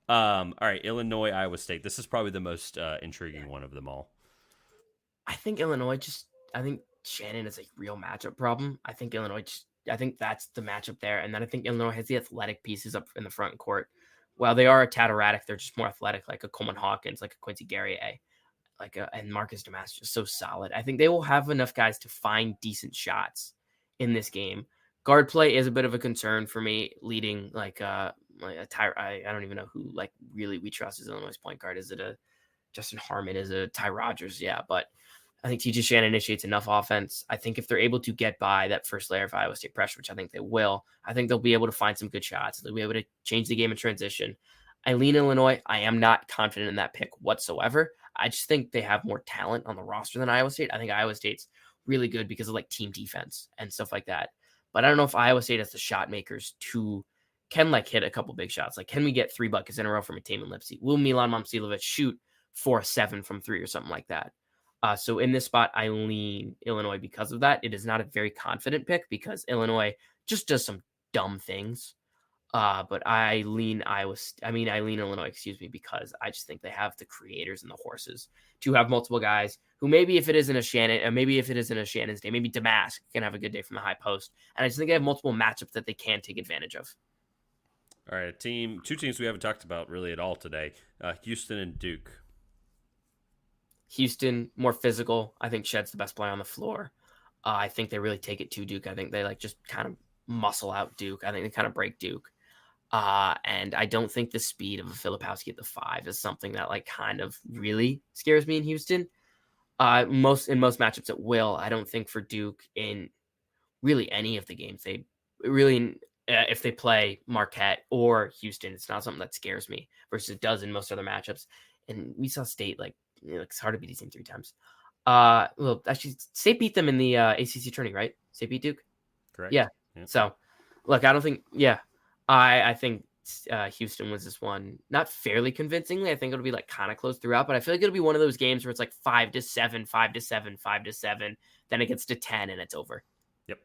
All right, Illinois, Iowa State. This is probably the most intriguing one of them all. I think I think Shannon is a real matchup problem. I think I think that's the matchup there. And then I think Illinois has the athletic pieces up in the front court. While they are a tad erratic, they're just more athletic, like a Coleman Hawkins, like a Quincy Guerrier. And Marcus Damas just so solid. I think they will have enough guys to find decent shots in this game. Guard play is a bit of a concern for me, leading like a I don't even know who like really we trust as Illinois' point guard. Is it a Justin Harmon? Is it a Ty Rodgers? Yeah, but I think TJ Shannon initiates enough offense. I think if they're able to get by that first layer of Iowa State pressure, which I think they will, I think they'll be able to find some good shots. They'll be able to change the game in transition. I lean Illinois. I am not confident in that pick whatsoever. I just think they have more talent on the roster than Iowa State. I think Iowa State's really good because of like team defense and stuff like that. But I don't know if Iowa State has the shot makers can like hit a couple big shots. Like, can we get 3 buckets in a row from Taman Lipsy? Will Milan Momcilovic shoot 4-7 from 3 or something like that? So in this spot, I lean Illinois because of that. It is not a very confident pick because Illinois just does some dumb things. But I lean Illinois, because I just think they have the creators and the horses to have multiple guys who maybe if it isn't a Shannon's day, maybe Damask can have a good day from the high post. And I just think they have multiple matchups that they can take advantage of. All right, two teams we haven't talked about really at all today, Houston and Duke. Houston, more physical. I think Shed's the best player on the floor. I think they really take it to Duke. I think they like just kind of muscle out Duke. I think they kind of break Duke. And I don't think the speed of a Filipowski at the 5 is something that like kind of really scares me in Houston. Most matchups it will. I don't think for Duke in really any of the games they really if they play Marquette or Houston, it's not something that scares me versus it does in most other matchups. And we saw State it's hard to beat these teams 3 times. Well, actually, State beat them in the ACC tourney, right? State beat Duke. Correct. Yeah. So, look, I don't think. Yeah. I think Houston wins this one, not fairly convincingly. I think it'll be like kind of close throughout, but I feel like it'll be one of those games where it's like 5-7, 5-7, 5-7. Then it gets to 10 and it's over. Yep.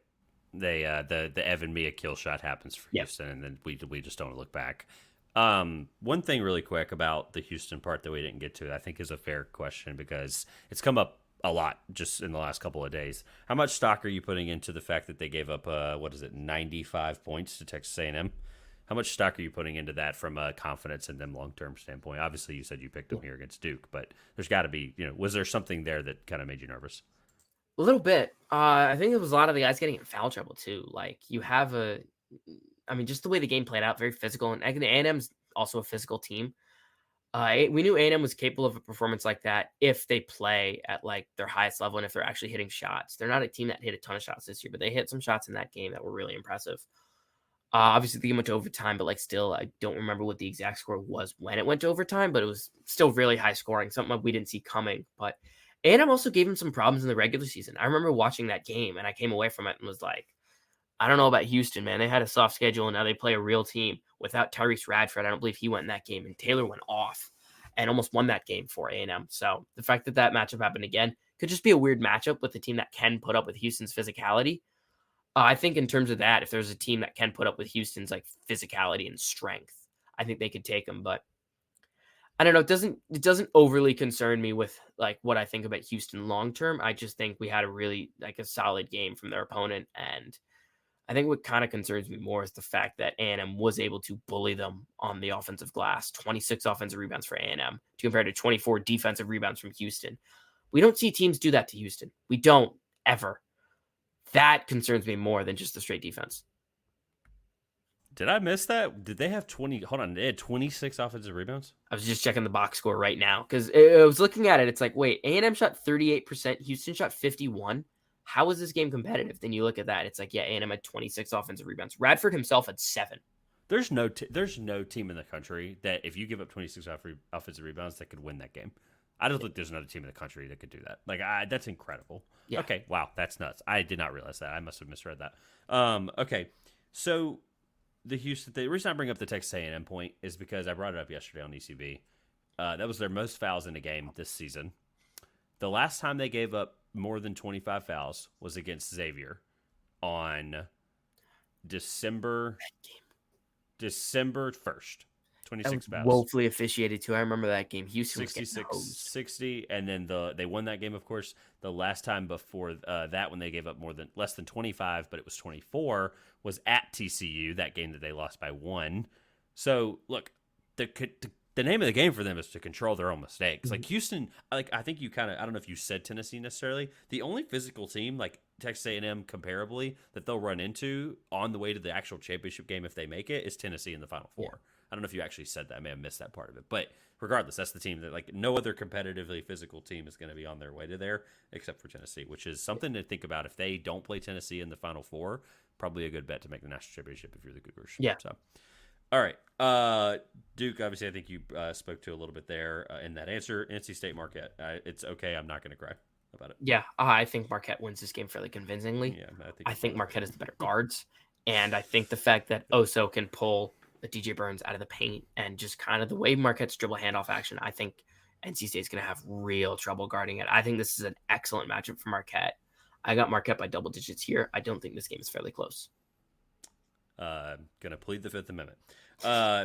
They the Evan Mia kill shot happens for Houston, and then we just don't look back. One thing really quick about the Houston part that we didn't get to, I think is a fair question because it's come up a lot just in the last couple of days. How much stock are you putting into the fact that they gave up, 95 points to Texas A&M? How much stock are you putting into that from a confidence in them long-term standpoint? Obviously, you said you picked them here against Duke, but there's got to be, was there something there that kind of made you nervous? A little bit. I think it was a lot of the guys getting in foul trouble too. Like you have just the way the game played out, very physical, and A&M's also a physical team. We knew A&M was capable of a performance like that if they play at like their highest level and if they're actually hitting shots. They're not a team that hit a ton of shots this year, but they hit some shots in that game that were really impressive. Obviously, the game went to overtime, but like still, I don't remember what the exact score was when it went to overtime, but it was still really high scoring, something we didn't see coming. But A&M also gave him some problems in the regular season. I remember watching that game, and I came away from it and was like, I don't know about Houston, man. They had a soft schedule, and now they play a real team without Tyrese Radford. I don't believe he went in that game, and Taylor went off and almost won that game for A&M. So the fact that that matchup happened again could just be a weird matchup with a team that can put up with Houston's physicality. I think in terms of that, if there's a team that can put up with Houston's like physicality and strength, I think they could take them. But I don't know. It doesn't overly concern me with like what I think about Houston long term. I just think we had a really like a solid game from their opponent, and I think what kind of concerns me more is the fact that A&M was able to bully them on the offensive glass. 26 offensive rebounds for A&M to compare to 24 defensive rebounds from Houston. We don't see teams do that to Houston. We don't ever. That concerns me more than just the straight defense. Did I miss that? Did they have 20? Hold on. They had 26 offensive rebounds? I was just checking the box score right now because I was looking at it. It's like, wait, A&M shot 38%. Houston shot 51%. How is this game competitive? Then you look at that. It's like, yeah, A&M had 26 offensive rebounds. Radford himself had 7. There's no team in the country that if you give up 26 offensive rebounds that could win that game. I don't think there's another team in the country that could do that. Like, that's incredible. Yeah. Okay, wow, that's nuts. I did not realize that. I must have misread that. Okay, so the reason I bring up the Texas A&M point is because I brought it up yesterday on ECB. That was their most fouls in a game this season. The last time they gave up more than 25 fouls was against Xavier on December 1st. 26 fouls. Woefully officiated too. I remember that game. Houston 66-60, and then they won that game, of course. The last time before that, when they gave up less than 25, but it was 24, was at TCU, that game that they lost by 1. So, look, the name of the game for them is to control their own mistakes. Mm-hmm. Like Houston, I think you kind of, I don't know if you said Tennessee necessarily. The only physical team, like Texas A&M comparably, that they'll run into on the way to the actual championship game if they make it is Tennessee in the Final Four. Yeah. I don't know if you actually said that. I may have missed that part of it. But regardless, that's the team that, like, no other competitively physical team is going to be on their way to there except for Tennessee, which is something to think about. If they don't play Tennessee in the Final Four, probably a good bet to make the national championship if you're the Cougars. Yeah. So, all right. Duke, obviously, I think you spoke to a little bit there in that answer. NC State Marquette. It's okay. I'm not going to cry about it. Yeah. I think Marquette wins this game fairly convincingly. Yeah, I think Marquette has the better guards. And I think the fact that Oso can pull the DJ Burns out of the paint and just kind of the way Marquette's dribble handoff action, I think NC State's going to have real trouble guarding it. I think this is an excellent matchup for Marquette. I got Marquette by double digits here. I don't think this game is fairly close. Going to plead the Fifth Amendment.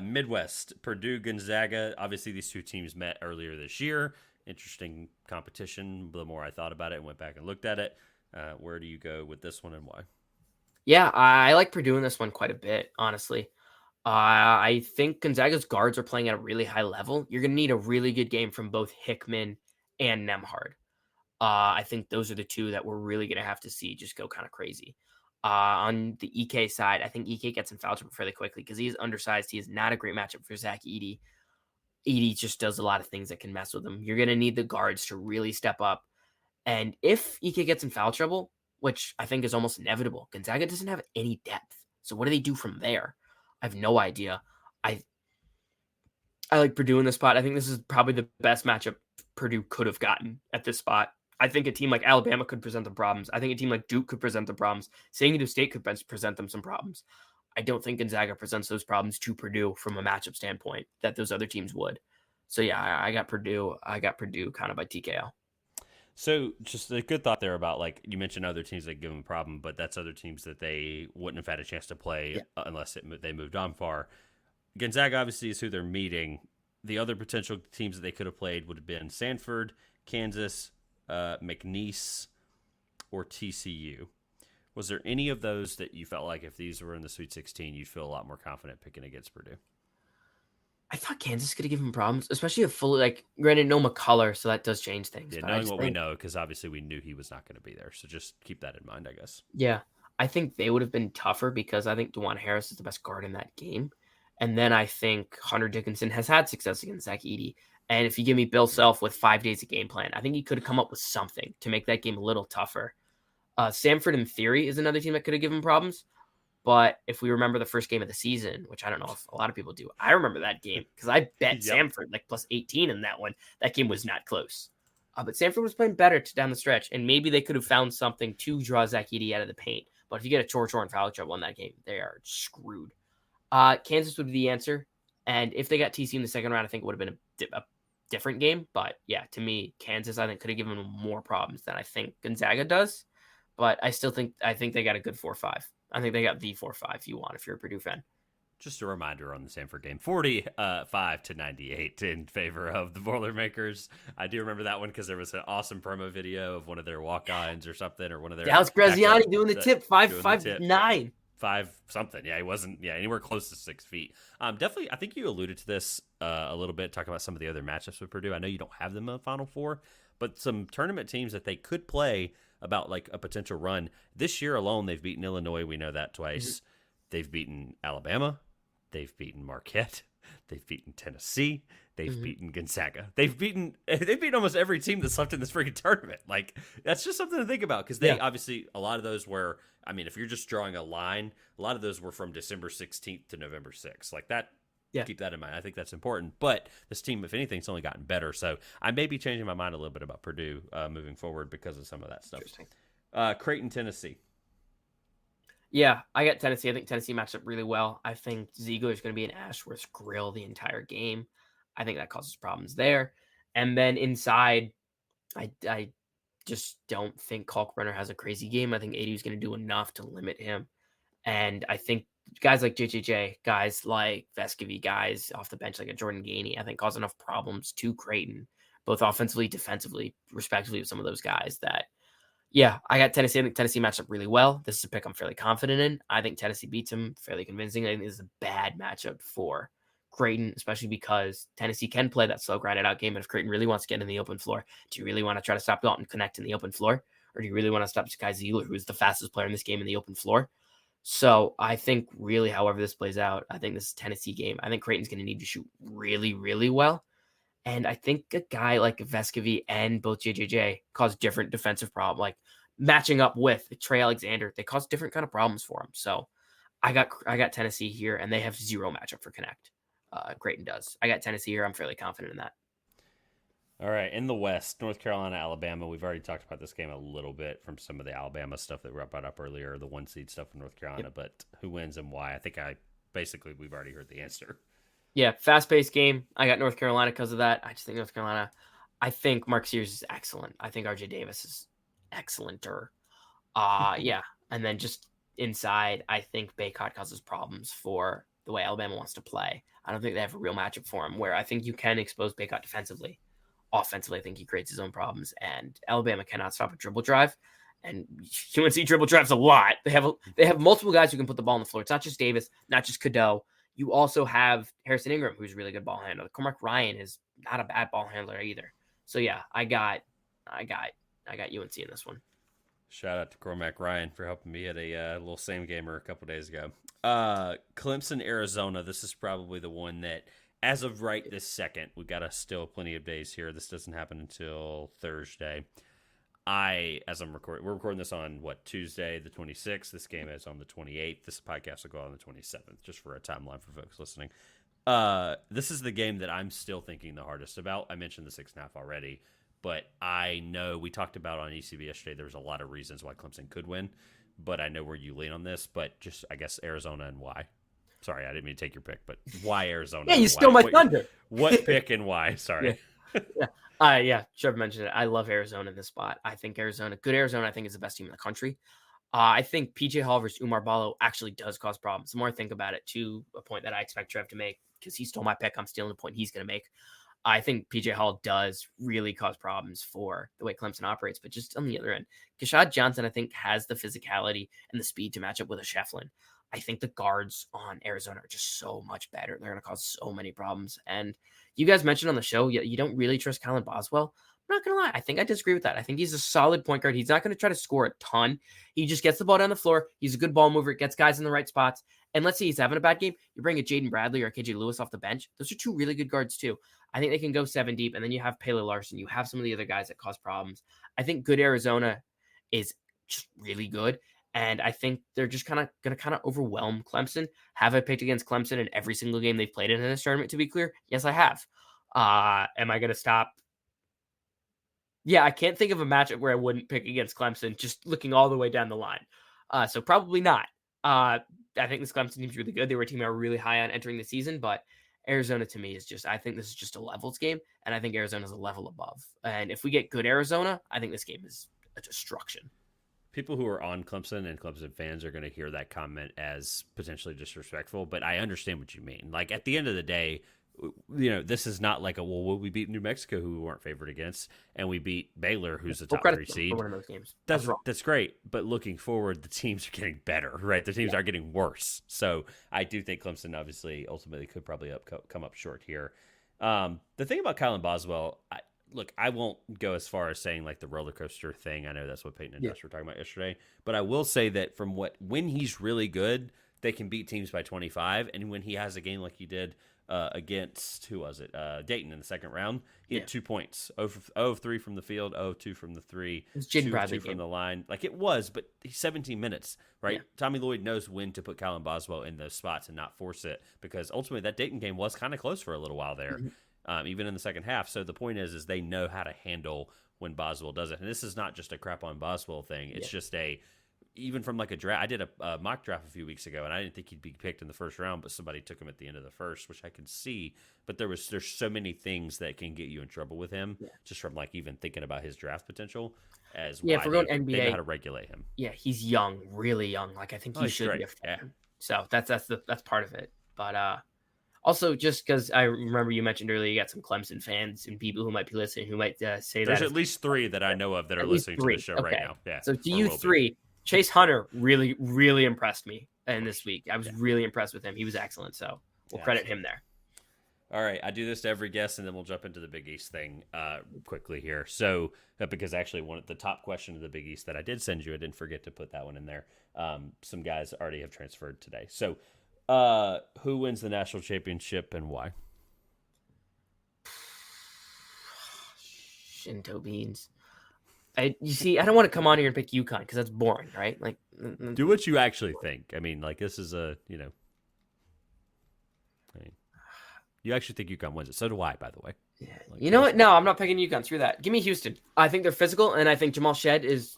Midwest, Purdue, Gonzaga. Obviously, these two teams met earlier this year. Interesting competition. The more I thought about it and went back and looked at it, where do you go with this one and why? Yeah, I like Purdue in this one quite a bit, honestly. I think Gonzaga's guards are playing at a really high level. You're going to need a really good game from both Hickman and Nembhard. I think those are the two that we're really going to have to see just go kind of crazy. On the EK side, I think EK gets in foul trouble fairly quickly because he's undersized. He is not a great matchup for Zach Edey. Edey just does a lot of things that can mess with him. You're going to need the guards to really step up. And if EK gets in foul trouble, which I think is almost inevitable, Gonzaga doesn't have any depth. So what do they do from there? I have no idea. I like Purdue in this spot. I think this is probably the best matchup Purdue could have gotten at this spot. I think a team like Alabama could present them problems. I think a team like Duke could present them problems. San Diego State could present them some problems. I don't think Gonzaga presents those problems to Purdue from a matchup standpoint that those other teams would. So yeah, I got Purdue. I got Purdue kind of by TKO. So just a good thought there about, like, you mentioned other teams that give them a problem, but that's other teams that they wouldn't have had a chance to play unless they moved on far. Gonzaga obviously is who they're meeting. The other potential teams that they could have played would have been Sanford, Kansas, McNeese, or TCU. Was there any of those that you felt like if these were in the Sweet 16, you'd feel a lot more confident picking against Purdue? I thought Kansas could have given problems, especially a fully, like, granted, no McCullough, so that does change things. Yeah, but knowing what we know, because obviously we knew he was not going to be there. So just keep that in mind, I guess. Yeah, I think they would have been tougher because I think DeJuan Harris is the best guard in that game. And then I think Hunter Dickinson has had success against Zach Edey. And if you give me Bill Self with 5 days of game plan, I think he could have come up with something to make that game a little tougher. Samford, in theory, is another team that could have given problems. But if we remember the first game of the season, which I don't know if a lot of people do, I remember that game because I bet Samford like plus 18 in that one. That game was not close. But Samford was playing better down the stretch, and maybe they could have found something to draw Zach Edey out of the paint. But if you get a chore and foul trouble in that game, they are screwed. Kansas would be the answer. And if they got TC in the second round, I think it would have been a different game. But yeah, to me, Kansas, I think, could have given them more problems than I think Gonzaga does. But I think they got a good 4-5. I think they got the 4-5 if you want, if you're a Purdue fan. Just a reminder on the Sanford game, 45-98 in favor of the Boilermakers. I do remember that one because there was an awesome promo video of one of their walk-ons or something, or one of their Dallas Graziani doing the tip, 5'9". 5 something. Yeah, he wasn't anywhere close to 6 feet. Definitely, I think you alluded to this a little bit, talking about some of the other matchups with Purdue. I know you don't have them in the Final Four, but some tournament teams that they could play about like a potential run. This year alone, they've beaten Illinois. We know that twice. Mm-hmm. They've beaten Alabama. They've beaten Marquette. They've beaten Tennessee. They've beaten Gonzaga. They've beaten almost every team that's left in this freaking tournament. Like, that's just something to think about because they obviously, a lot of those were, I mean, if you're just drawing a line, a lot of those were from December 16th to November 6th. Like that. Yeah. Keep that in mind. I think that's important. But this team, if anything, it's only gotten better. So I may be changing my mind a little bit about Purdue moving forward because of some of that stuff. Interesting. Creighton, Tennessee. Yeah, I got Tennessee. I think Tennessee matched up really well. I think Ziegler is going to be an Ashworth grill the entire game. I think that causes problems there. And then inside, I just don't think Kalkbrenner has a crazy game. I think AD is going to do enough to limit him. And I think guys like JJJ, guys like Vescovy, guys off the bench like a Jordan Gainey, I think cause enough problems to Creighton, both offensively, defensively, respectively, with some of those guys that, yeah, I got Tennessee. I think Tennessee matched up really well. This is a pick I'm fairly confident in. I think Tennessee beats them fairly convincing. I think this is a bad matchup for Creighton, especially because Tennessee can play that slow, grinded out game. And if Creighton really wants to get in the open floor, do you really want to try to stop Dalton Connect in the open floor? Or do you really want to stop Zakai Ziegler, who is the fastest player in this game in the open floor? So I think really, however this plays out, I think this is a Tennessee game. I think Creighton's going to need to shoot really, really well. And I think a guy like Vescovy and both JJJ cause different defensive problems. Like matching up with Trey Alexander, they cause different kind of problems for him. So I got Tennessee here, and they have zero matchup for Connect. Creighton does. I got Tennessee here. I'm fairly confident in that. All right, in the West, North Carolina, Alabama. We've already talked about this game a little bit from some of the Alabama stuff that we brought up earlier, the 1-seed stuff from North Carolina, but who wins and why? I think we've already heard the answer. Yeah, fast-paced game. I got North Carolina because of that. I just think North Carolina, I think Mark Sears is excellent. I think RJ Davis is excellenter. Yeah, and then just inside, I think Baycott causes problems for the way Alabama wants to play. I don't think they have a real matchup for him where I think you can expose Baycott defensively. Offensively, I think he creates his own problems, and Alabama cannot stop a dribble drive. And UNC dribble drives a lot. They have multiple guys who can put the ball on the floor. It's not just Davis, not just Cadeau. You also have Harrison Ingram, who's a really good ball handler. Cormac Ryan is not a bad ball handler either. So yeah, I got UNC in this one. Shout out to Cormac Ryan for helping me at a little same gamer a couple days ago. Clemson, Arizona. This is probably the one that, as of right this second, we've got still plenty of days here. This doesn't happen until Thursday. We're recording this on Tuesday the 26th. This game is on the 28th. This podcast will go on the 27th, just for a timeline for folks listening. This is the game that I'm still thinking the hardest about. I mentioned the 6.5 already, but I know we talked about on ECB yesterday. There's a lot of reasons why Clemson could win, but I know where you lean on this. But just, I guess, Arizona and why. Sorry, I didn't mean to take your pick, but why Arizona? Yeah, you stole my thunder. What pick and why? Sorry. Yeah, Trevor mentioned it. I love Arizona in this spot. I think good Arizona, I think, is the best team in the country. I think PJ Hall versus Umar Ballo actually does cause problems. The more I think about it, to a point that I expect Trev to make, because he stole my pick, I'm stealing the point he's going to make. I think PJ Hall does really cause problems for the way Clemson operates. But just on the other end, Keshad Johnson, I think, has the physicality and the speed to match up with a Shefflin. I think the guards on Arizona are just so much better. They're going to cause so many problems. And you guys mentioned on the show, you don't really trust Colin Boswell. I'm not going to lie. I think I disagree with that. I think he's a solid point guard. He's not going to try to score a ton. He just gets the ball down the floor. He's a good ball mover. Gets guys in the right spots. And let's say he's having a bad game. You bring a Jaden Bradley or a KJ Lewis off the bench. Those are two really good guards too. I think they can go 7 deep. And then you have Pele Larson. You have some of the other guys that cause problems. I think good Arizona is just really good. And I think they're just going to overwhelm Clemson. Have I picked against Clemson in every single game they've played in this tournament, to be clear? Yes, I have. Am I going to stop? Yeah, I can't think of a matchup where I wouldn't pick against Clemson, just looking all the way down the line. So probably not. I think this Clemson team's really good. They were a team I were really high on entering the season, but Arizona to me is just, I think this is just a levels game, and I think Arizona's a level above. And if we get good Arizona, I think this game is a destruction. People who are on Clemson and Clemson fans are going to hear that comment as potentially disrespectful, but I understand what you mean. Like, at the end of the day, this is not like we beat New Mexico, who we weren't favored against, and we beat Baylor, who's a top 3 seed. Those games. That's great, but looking forward, the teams are getting better, right? The teams are getting worse. So I do think Clemson obviously ultimately could probably come up short here. The thing about Kylan Boswell, I won't go as far as saying like the roller coaster thing. I know that's what Peyton and Josh were talking about yesterday, but I will say that when he's really good, they can beat teams by 25, and when he has a game like he did against, who was it? Dayton in the second round. He had 2 points. 0 of 3 from the field, 0 of 2 from the 3. It was Jaden Bradley from the line. Like it was, but he's 17 minutes, right? Yeah. Tommy Lloyd knows when to put Kylan Boswell in those spots and not force it, because ultimately that Dayton game was kind of close for a little while there, even in the second half. So the point is they know how to handle when Boswell does it. And this is not just a crap on Boswell thing. It's just even from like a draft. I did a mock draft a few weeks ago, and I didn't think he'd be picked in the first round, but somebody took him at the end of the first, which I could see. But there's so many things that can get you in trouble with him, just from like even thinking about his draft potential. If we're going NBA, they know how to regulate him. Yeah, he's young, really young. Like I think he should be a fan. So that's part of it. But also, just because I remember you mentioned earlier, you got some Clemson fans and people who might be listening who might say there's at least 3 that I know of that are listening to the show right now. Yeah. So to you 3. Chase Hunter really, really impressed me in this week. I was really impressed with him. He was excellent, so we'll credit him there. All right, I do this to every guest, and then we'll jump into the Big East thing quickly here. So, because actually the top question of the Big East that I did send you, I didn't forget to put that one in there. Some guys already have transferred today. So, who wins the national championship and why? Shinto beans. I don't want to come on here and pick UConn because that's boring, right? Like, do what you actually think. I mean, like this is you actually think UConn wins it. So do I, by the way. Yeah. Like, you know what? No, I'm not picking UConn. Screw that. Give me Houston. I think they're physical, and I think Jamal Shed is.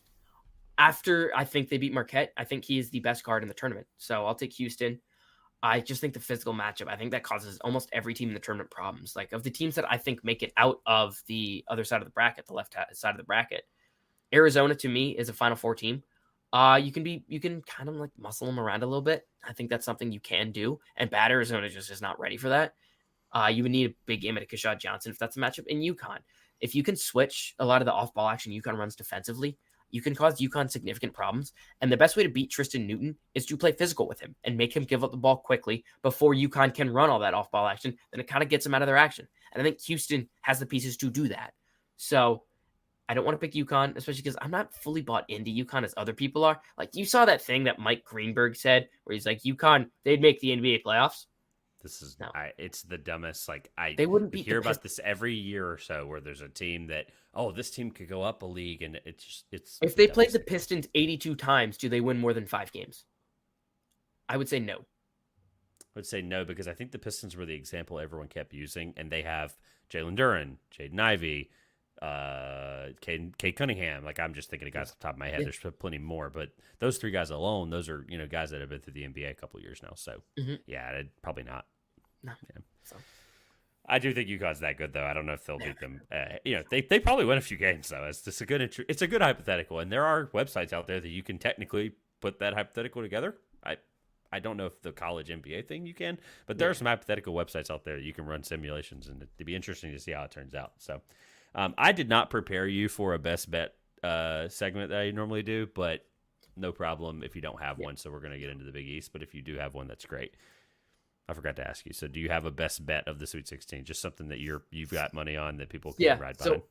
After I think they beat Marquette, I think he is the best guard in the tournament. So I'll take Houston. I just think the physical matchup, I think that causes almost every team in the tournament problems. Like of the teams that I think make it out of the other side of the bracket, the left side of the bracket, Arizona to me is a Final Four team. You can kind of like muscle them around a little bit. I think that's something you can do. And bad Arizona just is not ready for that. You would need a big game at a Keshad Johnson if that's a matchup in UConn. If you can switch a lot of the off-ball action UConn runs defensively, you can cause UConn significant problems. And the best way to beat Tristan Newton is to play physical with him and make him give up the ball quickly before UConn can run all that off-ball action. Then it kind of gets them out of their action. And I think Houston has the pieces to do that. So I don't want to pick UConn, especially because I'm not fully bought into UConn as other people are. Like you saw that thing that Mike Greenberg said where he's like, UConn, they'd make the NBA playoffs. This is it's the dumbest. Like they wouldn't hear about this every year or so where there's a team that this team could go up a league, and it's if they played the Pistons 82 times, do they win more than 5 games? I would say no. I would say no because I think the Pistons were the example everyone kept using, and they have Jalen Duren, Jaden Ivey, Cade Cunningham. Like I'm just thinking of guys off the top of my head. There's plenty more, but those 3 guys alone, those are guys that have been through the NBA a couple of years now. So probably not. No. Yeah. So. I do think UConn's that good, though. I don't know if they'll beat them. They probably win a few games, though. It's just it's a good hypothetical, and there are websites out there that you can technically put that hypothetical together. I don't know if the college NBA thing you can, but there are some hypothetical websites out there that you can run simulations, and it'd be interesting to see how it turns out. So I did not prepare you for a best bet segment that I normally do, but no problem if you don't have one. So we're going to get into the Big East, but if you do have one, that's great. I forgot to ask you. So do you have a best bet of the Sweet 16? Just something that you've got money on that people can ride behind?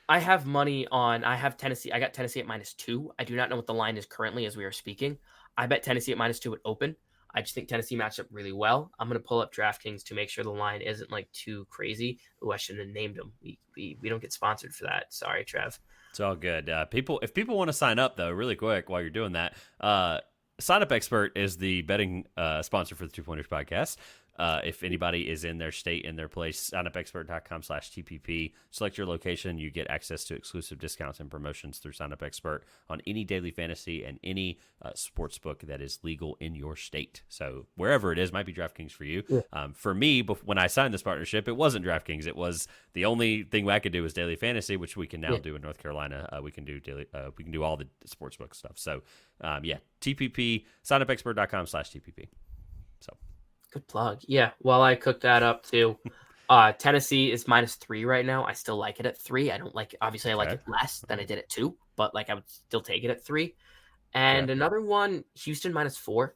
I have money on, I have Tennessee. I got Tennessee at -2. I do not know what the line is currently as we are speaking. I bet Tennessee at -2 at open. I just think Tennessee matched up really well. I'm going to pull up DraftKings to make sure the line isn't like too crazy. Oh, I shouldn't have named them. We don't get sponsored for that. Sorry, Trev. It's all good. If people want to sign up though, really quick while you're doing that, Sign Up Expert is the betting sponsor for the Two Pointers podcast. If anybody is in their state, in their place, signupexpert.com/TPP. Select your location. You get access to exclusive discounts and promotions through Sign Up Expert on any daily fantasy and any sports book that is legal in your state. So wherever it is, might be DraftKings for you. Yeah. For me, when I signed this partnership, it wasn't DraftKings. It was the only thing I could do was daily fantasy, which we can now do in North Carolina. We can do daily. We can do all the sports book stuff. So TPP, signupexpert.com/TPP. So. Good plug. Yeah. While I cook that up too, Tennessee is -3 right now. I still like it at 3. I don't like it. Obviously, I like it less than I did at 2, but like I would still take it at 3. And another one, Houston -4.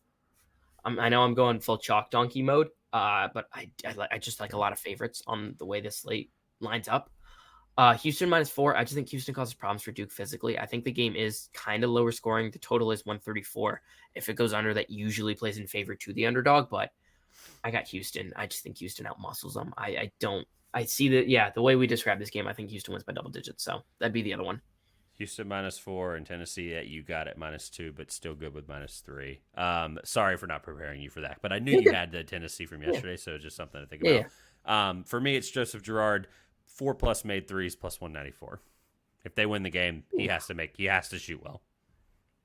I know I'm going full chalk donkey mode, but I just like a lot of favorites on the way this slate lines up. Houston -4. I just think Houston causes problems for Duke physically. I think the game is kind of lower scoring. The total is 134. If it goes under, that usually plays in favor to the underdog, but I got Houston. I just think Houston outmuscles them. I see that, the way we describe this game, I think Houston wins by double digits. So that'd be the other one. Houston -4 and Tennessee you got at -2, but still good with -3. Sorry for not preparing you for that, but I knew you had the Tennessee from yesterday, so it's just something to think about. For me, it's Joseph Girard, 4+ made threes plus 194. If they win the game, he has to shoot well.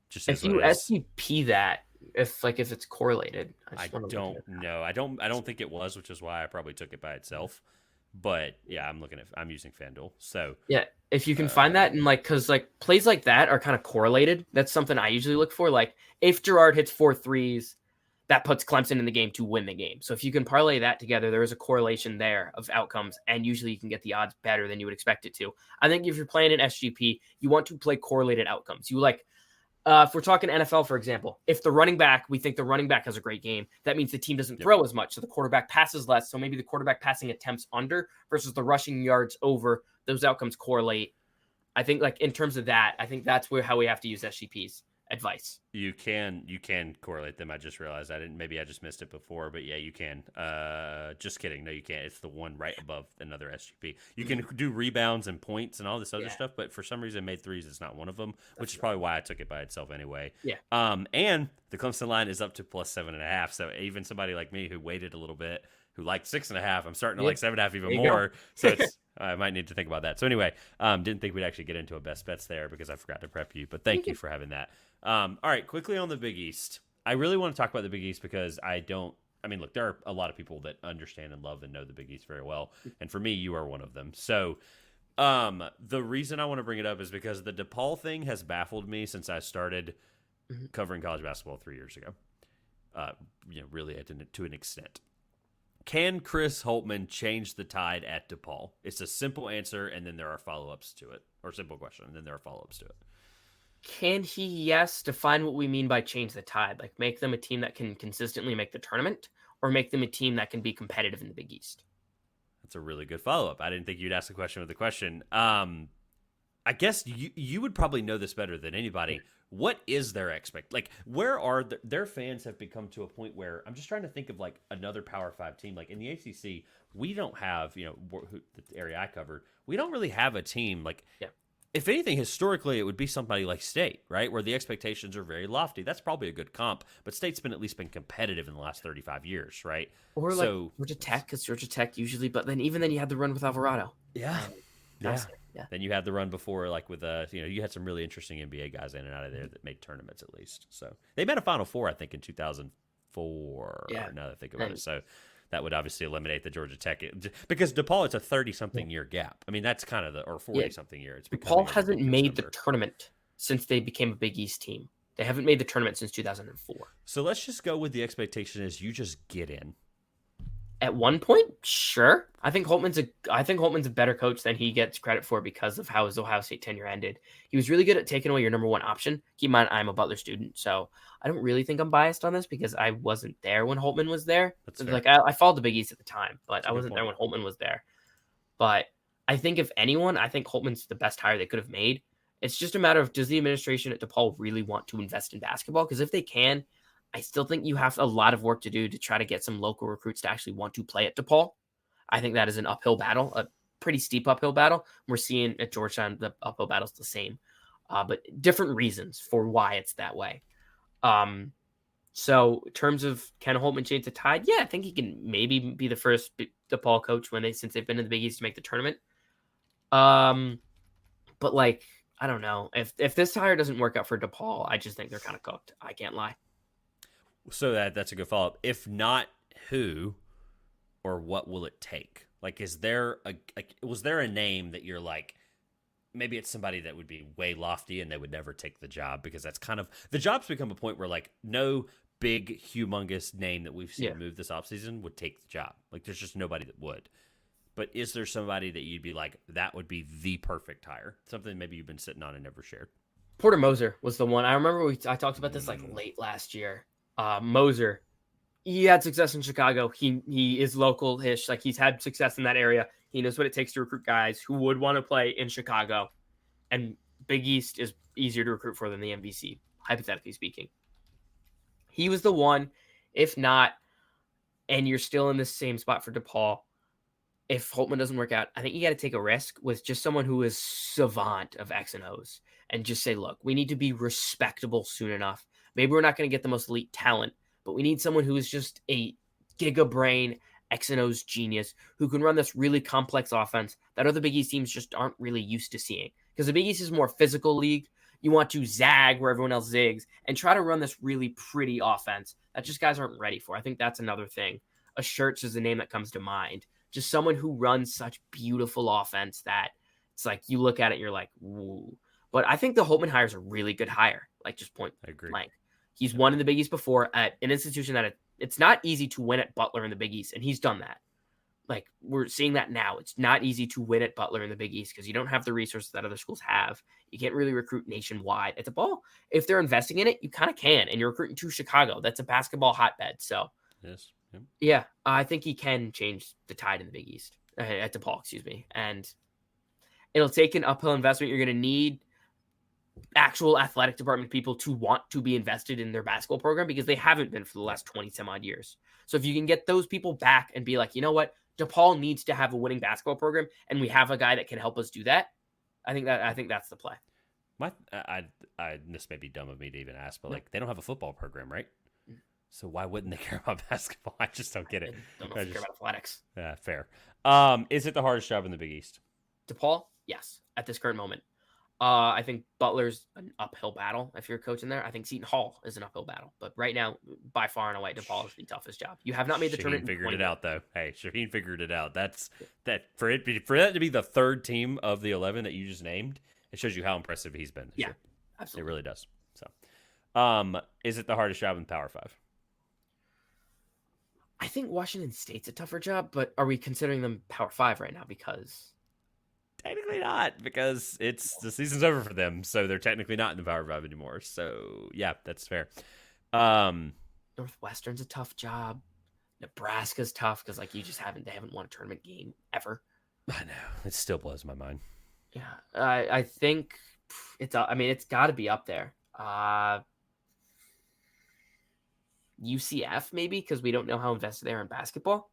Just if you SCP that, if it's correlated, I don't know. I don't think it was, which is why I probably took it by itself. But yeah, I'm using FanDuel. So yeah, if you can find that, and because plays like that are kind of correlated. That's something I usually look for. Like if Girard hits 4 threes, that puts Clemson in the game to win the game. So if you can parlay that together, there is a correlation there of outcomes, and usually you can get the odds better than you would expect it to. I think if you're playing an SGP, you want to play correlated outcomes. You if we're talking NFL, for example, if we think the running back has a great game, that means the team doesn't throw as much. So the quarterback passes less. So maybe the quarterback passing attempts under versus the rushing yards over. Those outcomes correlate. I think in terms of that, I think that's how we have to use SGP's advice. You can correlate them. I just realized I just missed it before, but yeah, you can. Just kidding. No, you can't. It's the one right above another SGP. You can do rebounds and points and all this other stuff, but for some reason made threes is not one of them, which is probably why I took it by itself anyway. Yeah. And the Clemson line is up to +7.5. So even somebody like me who waited a little bit, who liked 6.5, I'm starting to like 7.5 even more. So it's I might need to think about that. So anyway, didn't think we'd actually get into a best bets there because I forgot to prep you, but thank you for having that. All right, quickly on the Big East. I really want to talk about the Big East because look, there are a lot of people that understand and love and know the Big East very well. And for me, you are one of them. So the reason I want to bring it up is because the DePaul thing has baffled me since I started covering college basketball 3 years ago. Really to an extent. Can Chris Holtmann change the tide at DePaul? It's a simple answer, and then there are follow-ups to it. Or simple question, and then there are follow-ups to it. Can he, yes, define what we mean by change the tide? Like make them a team that can consistently make the tournament, or make them a team that can be competitive in the Big East? That's a really good follow-up. I didn't think you'd ask the question with the question. I guess you would probably know this better than anybody. What is their where are their fans have become to a point where I'm just trying to think of another Power 5 team. Like in the ACC, we don't have, the area I covered, we don't really have a team if anything, historically, it would be somebody like State, right, where the expectations are very lofty. That's probably a good comp, but State's at least been competitive in the last 35 years, right? Or Georgia Tech, because Georgia Tech usually, but then even then you had the run with Alvarado. Yeah. Then you had the run before, with you had some really interesting NBA guys in and out of there that made tournaments at least. So they made a Final Four, I think, in 2004. Yeah. Now that I think about it, so that would obviously eliminate the Georgia Tech because DePaul, it's a 30-something year gap. I mean, that's kind of or 40-something year. It's DePaul hasn't made the tournament since they became a Big East team. They haven't made the tournament since 2004. So let's just go with the expectation is you just get in. At one point, sure. I think Holtman's a better coach than he gets credit for because of how his Ohio State tenure ended. He was really good at taking away your number one option. Keep in mind, I'm a Butler student, so I don't really think I'm biased on this because I wasn't there when Holtman was there. That's like I followed the Big East at the time, but I wasn't there when Holtman was there. But I think if anyone, I think Holtman's the best hire they could have made. It's just a matter of, does the administration at DePaul really want to invest in basketball? Because if they can, I still think you have a lot of work to do to try to get some local recruits to actually want to play at DePaul. I think that is an uphill battle, a pretty steep uphill battle. We're seeing at Georgetown, the uphill battle's the same, but different reasons for why it's that way. So in terms of can Holtman change the tide? Yeah, I think he can maybe be the first DePaul coach since they've been in the Big East to make the tournament. But like, I don't know. If this hire doesn't work out for DePaul, I just think they're kind of cooked. I can't lie. So that's a good follow-up. If not, who or what will it take? Like, was there a name that you're like, maybe it's somebody that would be way lofty and they would never take the job because that's kind of the job's become a point where like no big humongous name that we've seen move this offseason would take the job. Like there's just nobody that would. But is there somebody that you'd be like, that would be the perfect hire? Something maybe you've been sitting on and never shared. Porter Moser was the one. I remember I talked about this like late last year. Moser, he had success in Chicago. He is local-ish. Like he's had success in that area. He knows what it takes to recruit guys who would want to play in Chicago. And Big East is easier to recruit for than the MVC, hypothetically speaking. He was the one. If not, and you're still in the same spot for DePaul, if Holtman doesn't work out, I think you got to take a risk with just someone who is savant of X and O's and just say, look, we need to be respectable soon enough. Maybe we're not going to get the most elite talent, but we need someone who is just a giga brain X and O's genius who can run this really complex offense that other Big East teams just aren't really used to seeing. Because the Big East is a more physical league. You want to zag where everyone else zigs and try to run this really pretty offense that just guys aren't ready for. I think that's another thing. A Schertz is the name that comes to mind. Just someone who runs such beautiful offense that it's like you look at it, you're like, woo. But I think the Holtman hire is a really good hire. Like just point blank. He's won in the Big East before at an institution that it's not easy to win at Butler in the Big East, and he's done that. Like we're seeing that now. It's not easy to win at Butler in the Big East because you don't have the resources that other schools have. You can't really recruit nationwide. At DePaul, if they're investing in it, you kind of can, and you're recruiting to Chicago. That's a basketball hotbed. So yes. Yeah, I think he can change the tide in the Big East at DePaul, excuse me. And it'll take an uphill investment. You're going to need actual athletic department people to want to be invested in their basketball program because they haven't been for the last 20 some odd years. So if you can get those people back and be like, you know what, DePaul needs to have a winning basketball program and we have a guy that can help us do that. I think that's the play. This may be dumb of me to even ask, but like they don't have a football program, right? So why wouldn't they care about basketball? I just don't get it. I don't know if they care about athletics. Yeah, fair. Is it the hardest job in the Big East? DePaul? Yes, at this current moment. I think Butler's an uphill battle if you're coaching there. I think Seton Hall is an uphill battle. But right now, by far and away, DePaul is the toughest job. You have not made the tournament. Figured it out, though. Hey, Shaheen figured it out. That's for that to be the third team of the 11 that you just named, it shows you how impressive he's been this year. Absolutely. It really does. So, is it the hardest job in Power 5? I think Washington State's a tougher job, but are we considering them Power 5 right now? Because technically not, because the season's over for them, so they're technically not in the Power 5 anymore. So yeah, that's fair. Northwestern's a tough job. Nebraska's tough because like they haven't won a tournament game ever. I know, it still blows my mind. Yeah, I think it's got to be up there. UCF maybe because we don't know how invested they are in basketball.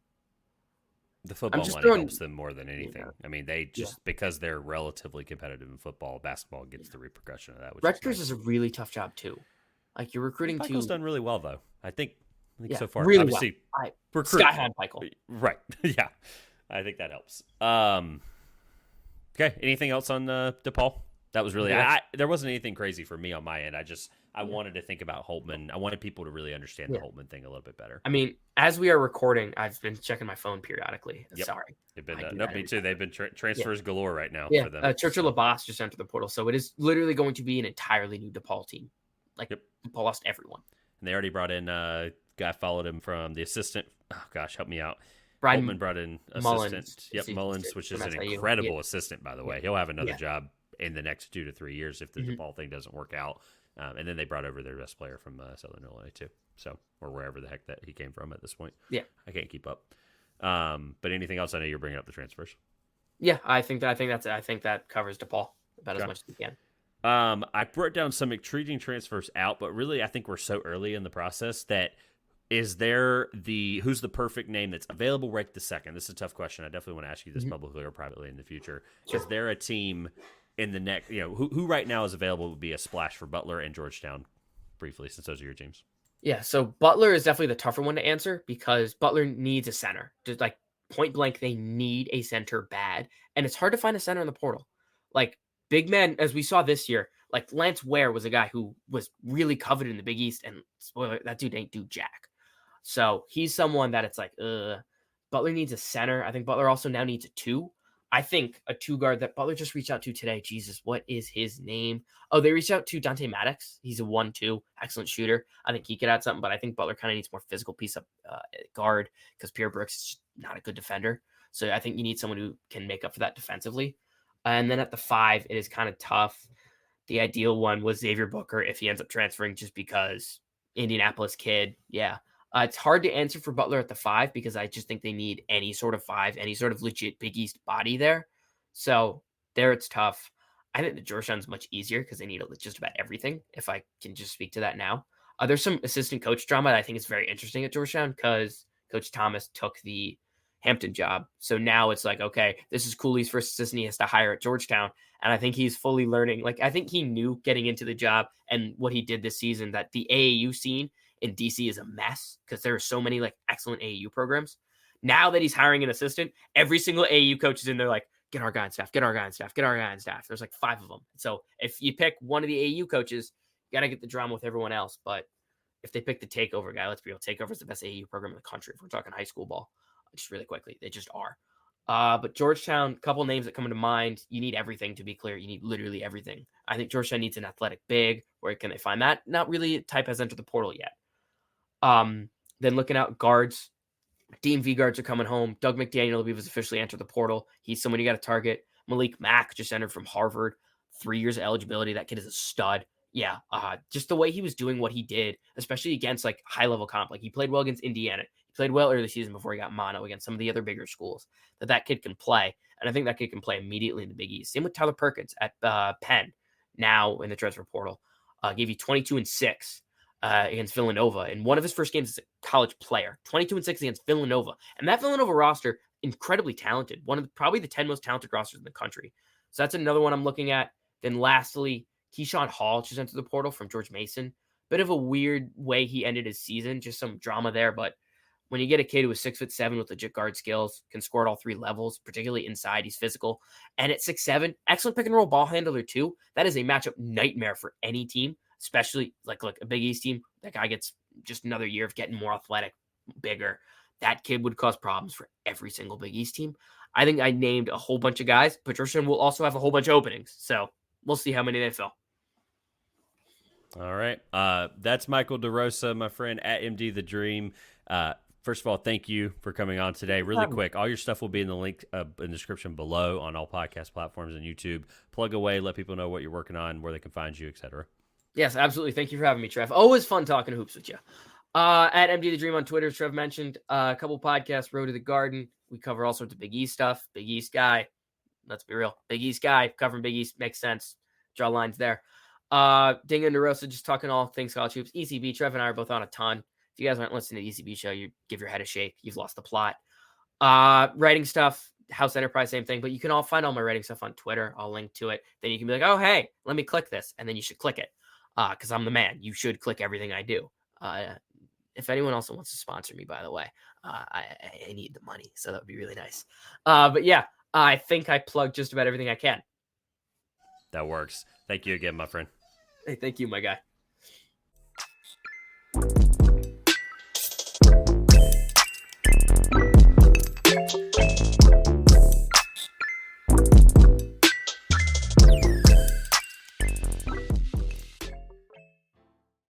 The football money helps them more than anything. Yeah. I mean, they just because they're relatively competitive in football, basketball gets the repercussion of that. Which Rutgers is a really tough job too. Like you're recruiting Michael's done really well though. I think so far. Really obviously, well. Sky high, Michael. Right. Yeah, I think that helps. Okay. Anything else on DePaul? That was really there wasn't anything crazy for me on my end. I wanted to think about Holtman. I wanted people to really understand the Holtman thing a little bit better. I mean, as we are recording, I've been checking my phone periodically. Yep. Sorry. They've been, me too. They've been transfers galore right now for them. Churchill Labas just entered the portal. So it is literally going to be an entirely new DePaul team Like Yep. DePaul lost everyone. And they already brought in guy followed him from the assistant. Oh gosh, help me out. Brian Holtman brought in Mullins. assistant. Yep, Mullins, which is from an SIU. incredible assistant, by the way. He'll have another Yeah. job in the next 2 to 3 years if the DePaul thing doesn't work out. And then they brought over their best player from Southern Illinois too, so or wherever the heck that he came from at this point. Yeah, I can't keep up. But anything else? I know you're bringing up the transfers. Yeah, I think that covers DePaul about as much as we can. I brought down some intriguing transfers out, but really I think we're so early in the process that who's the perfect name that's available right this second? This is a tough question. I definitely want to ask you this publicly or privately in the future. Sure. Is there a team in the next, who right now is available would be a splash for Butler and Georgetown briefly, since those are your teams? Yeah, so Butler is definitely the tougher one to answer because Butler needs a center. Just like point blank, they need a center bad. And it's hard to find a center in the portal. Like big men, as we saw this year, like Lance Ware was a guy who was really coveted in the Big East, and spoiler, that dude ain't do jack. So he's someone that it's like, Butler needs a center. I think Butler also now needs a 2. I think a 2 guard that Butler just reached out to today. Jesus, what is his name? Oh, they reached out to Dante Maddox. He's a 1-2, excellent shooter. I think he could add something, but I think Butler kind of needs more physical piece of guard because Pierre Brooks is just not a good defender. So I think you need someone who can make up for that defensively. And then at the 5, it is kind of tough. The ideal one was Xavier Booker if he ends up transferring just because Indianapolis kid. Yeah. It's hard to answer for Butler at the 5 because I just think they need any sort of 5, any sort of legit Big East body there. So there it's tough. I think the Georgetown's much easier because they need just about everything, if I can just speak to that now. There's some assistant coach drama that I think is very interesting at Georgetown because Coach Thomas took the Hampton job. So now it's like, okay, this is Cooley's first assistant he has to hire at Georgetown. And I think he's fully learning. Like, I think he knew getting into the job and what he did this season that the AAU scene in DC is a mess because there are so many like excellent AAU programs. Now that he's hiring an assistant, every single AAU coach is in there like, get our guy on staff, get our guy on staff, get our guy on staff. There's like 5 of them. So if you pick one of the AAU coaches, you got to get the drama with everyone else. But if they pick the takeover guy, let's be real, takeover is the best AAU program in the country. If we're talking high school ball, just really quickly, they just are. But Georgetown, a couple names that come to mind. You need everything to be clear. You need literally everything. I think Georgetown needs an athletic big. Where can they find that? Not really a type has entered the portal yet. Then looking out guards, DMV guards are coming home. Doug McDaniel, has officially entered the portal. He's someone you got to target. Malik Mack just entered from Harvard. 3 years of eligibility. That kid is a stud. Yeah. Just the way he was doing what he did, especially against like high level comp. Like he played well against Indiana. He played well early season before he got mono against some of the other bigger schools. That kid can play. And I think that kid can play immediately in the Big East. Same with Tyler Perkins at Penn, now in the transfer portal. Gave you 22 and 6 against Villanova in one of his first games as a college player. 22 and 6 against Villanova. And that Villanova roster, incredibly talented. One of probably the 10 most talented rosters in the country. So that's another one I'm looking at. Then lastly, Keyshawn Hall just entered the portal from George Mason. Bit of a weird way he ended his season. Just some drama there. But when you get a kid who is 6'7" with legit guard skills, can score at all 3 levels, particularly inside, he's physical. And at 6'7", excellent pick and roll ball handler too. That is a matchup nightmare for any team, especially like a Big East team. That guy gets just another year of getting more athletic, bigger. That kid would cause problems for every single Big East team. I think I named a whole bunch of guys, but Georgetown will also have a whole bunch of openings. So we'll see how many they fill. All right. That's Michael DeRosa, my friend at MD The Dream. First of all, thank you for coming on today. Really quick, all your stuff will be in the link in the description below on all podcast platforms and YouTube. Plug away, let people know what you're working on, where they can find you, etc. Yes, absolutely. Thank you for having me, Trev. Always fun talking hoops with you. At MD The Dream on Twitter, Trev mentioned a couple podcasts, Road to the Garden. We cover all sorts of Big East stuff. Big East guy. Let's be real. Big East guy. Covering Big East makes sense. Draw lines there. Ding and DeRosa just talking all things college hoops. ECB, Trev and I are both on a ton. If you guys aren't listening to the ECB show, you give your head a shake. You've lost the plot. Writing stuff, House Enterprise, same thing. But you can all find all my writing stuff on Twitter. I'll link to it. Then you can be like, oh, hey, let me click this. And then you should click it because I'm the man. You should click everything I do. If anyone also wants to sponsor me, by the way, I need the money. So that would be really nice. But yeah, I think I plugged just about everything I can. That works. Thank you again, my friend. Hey, thank you, my guy.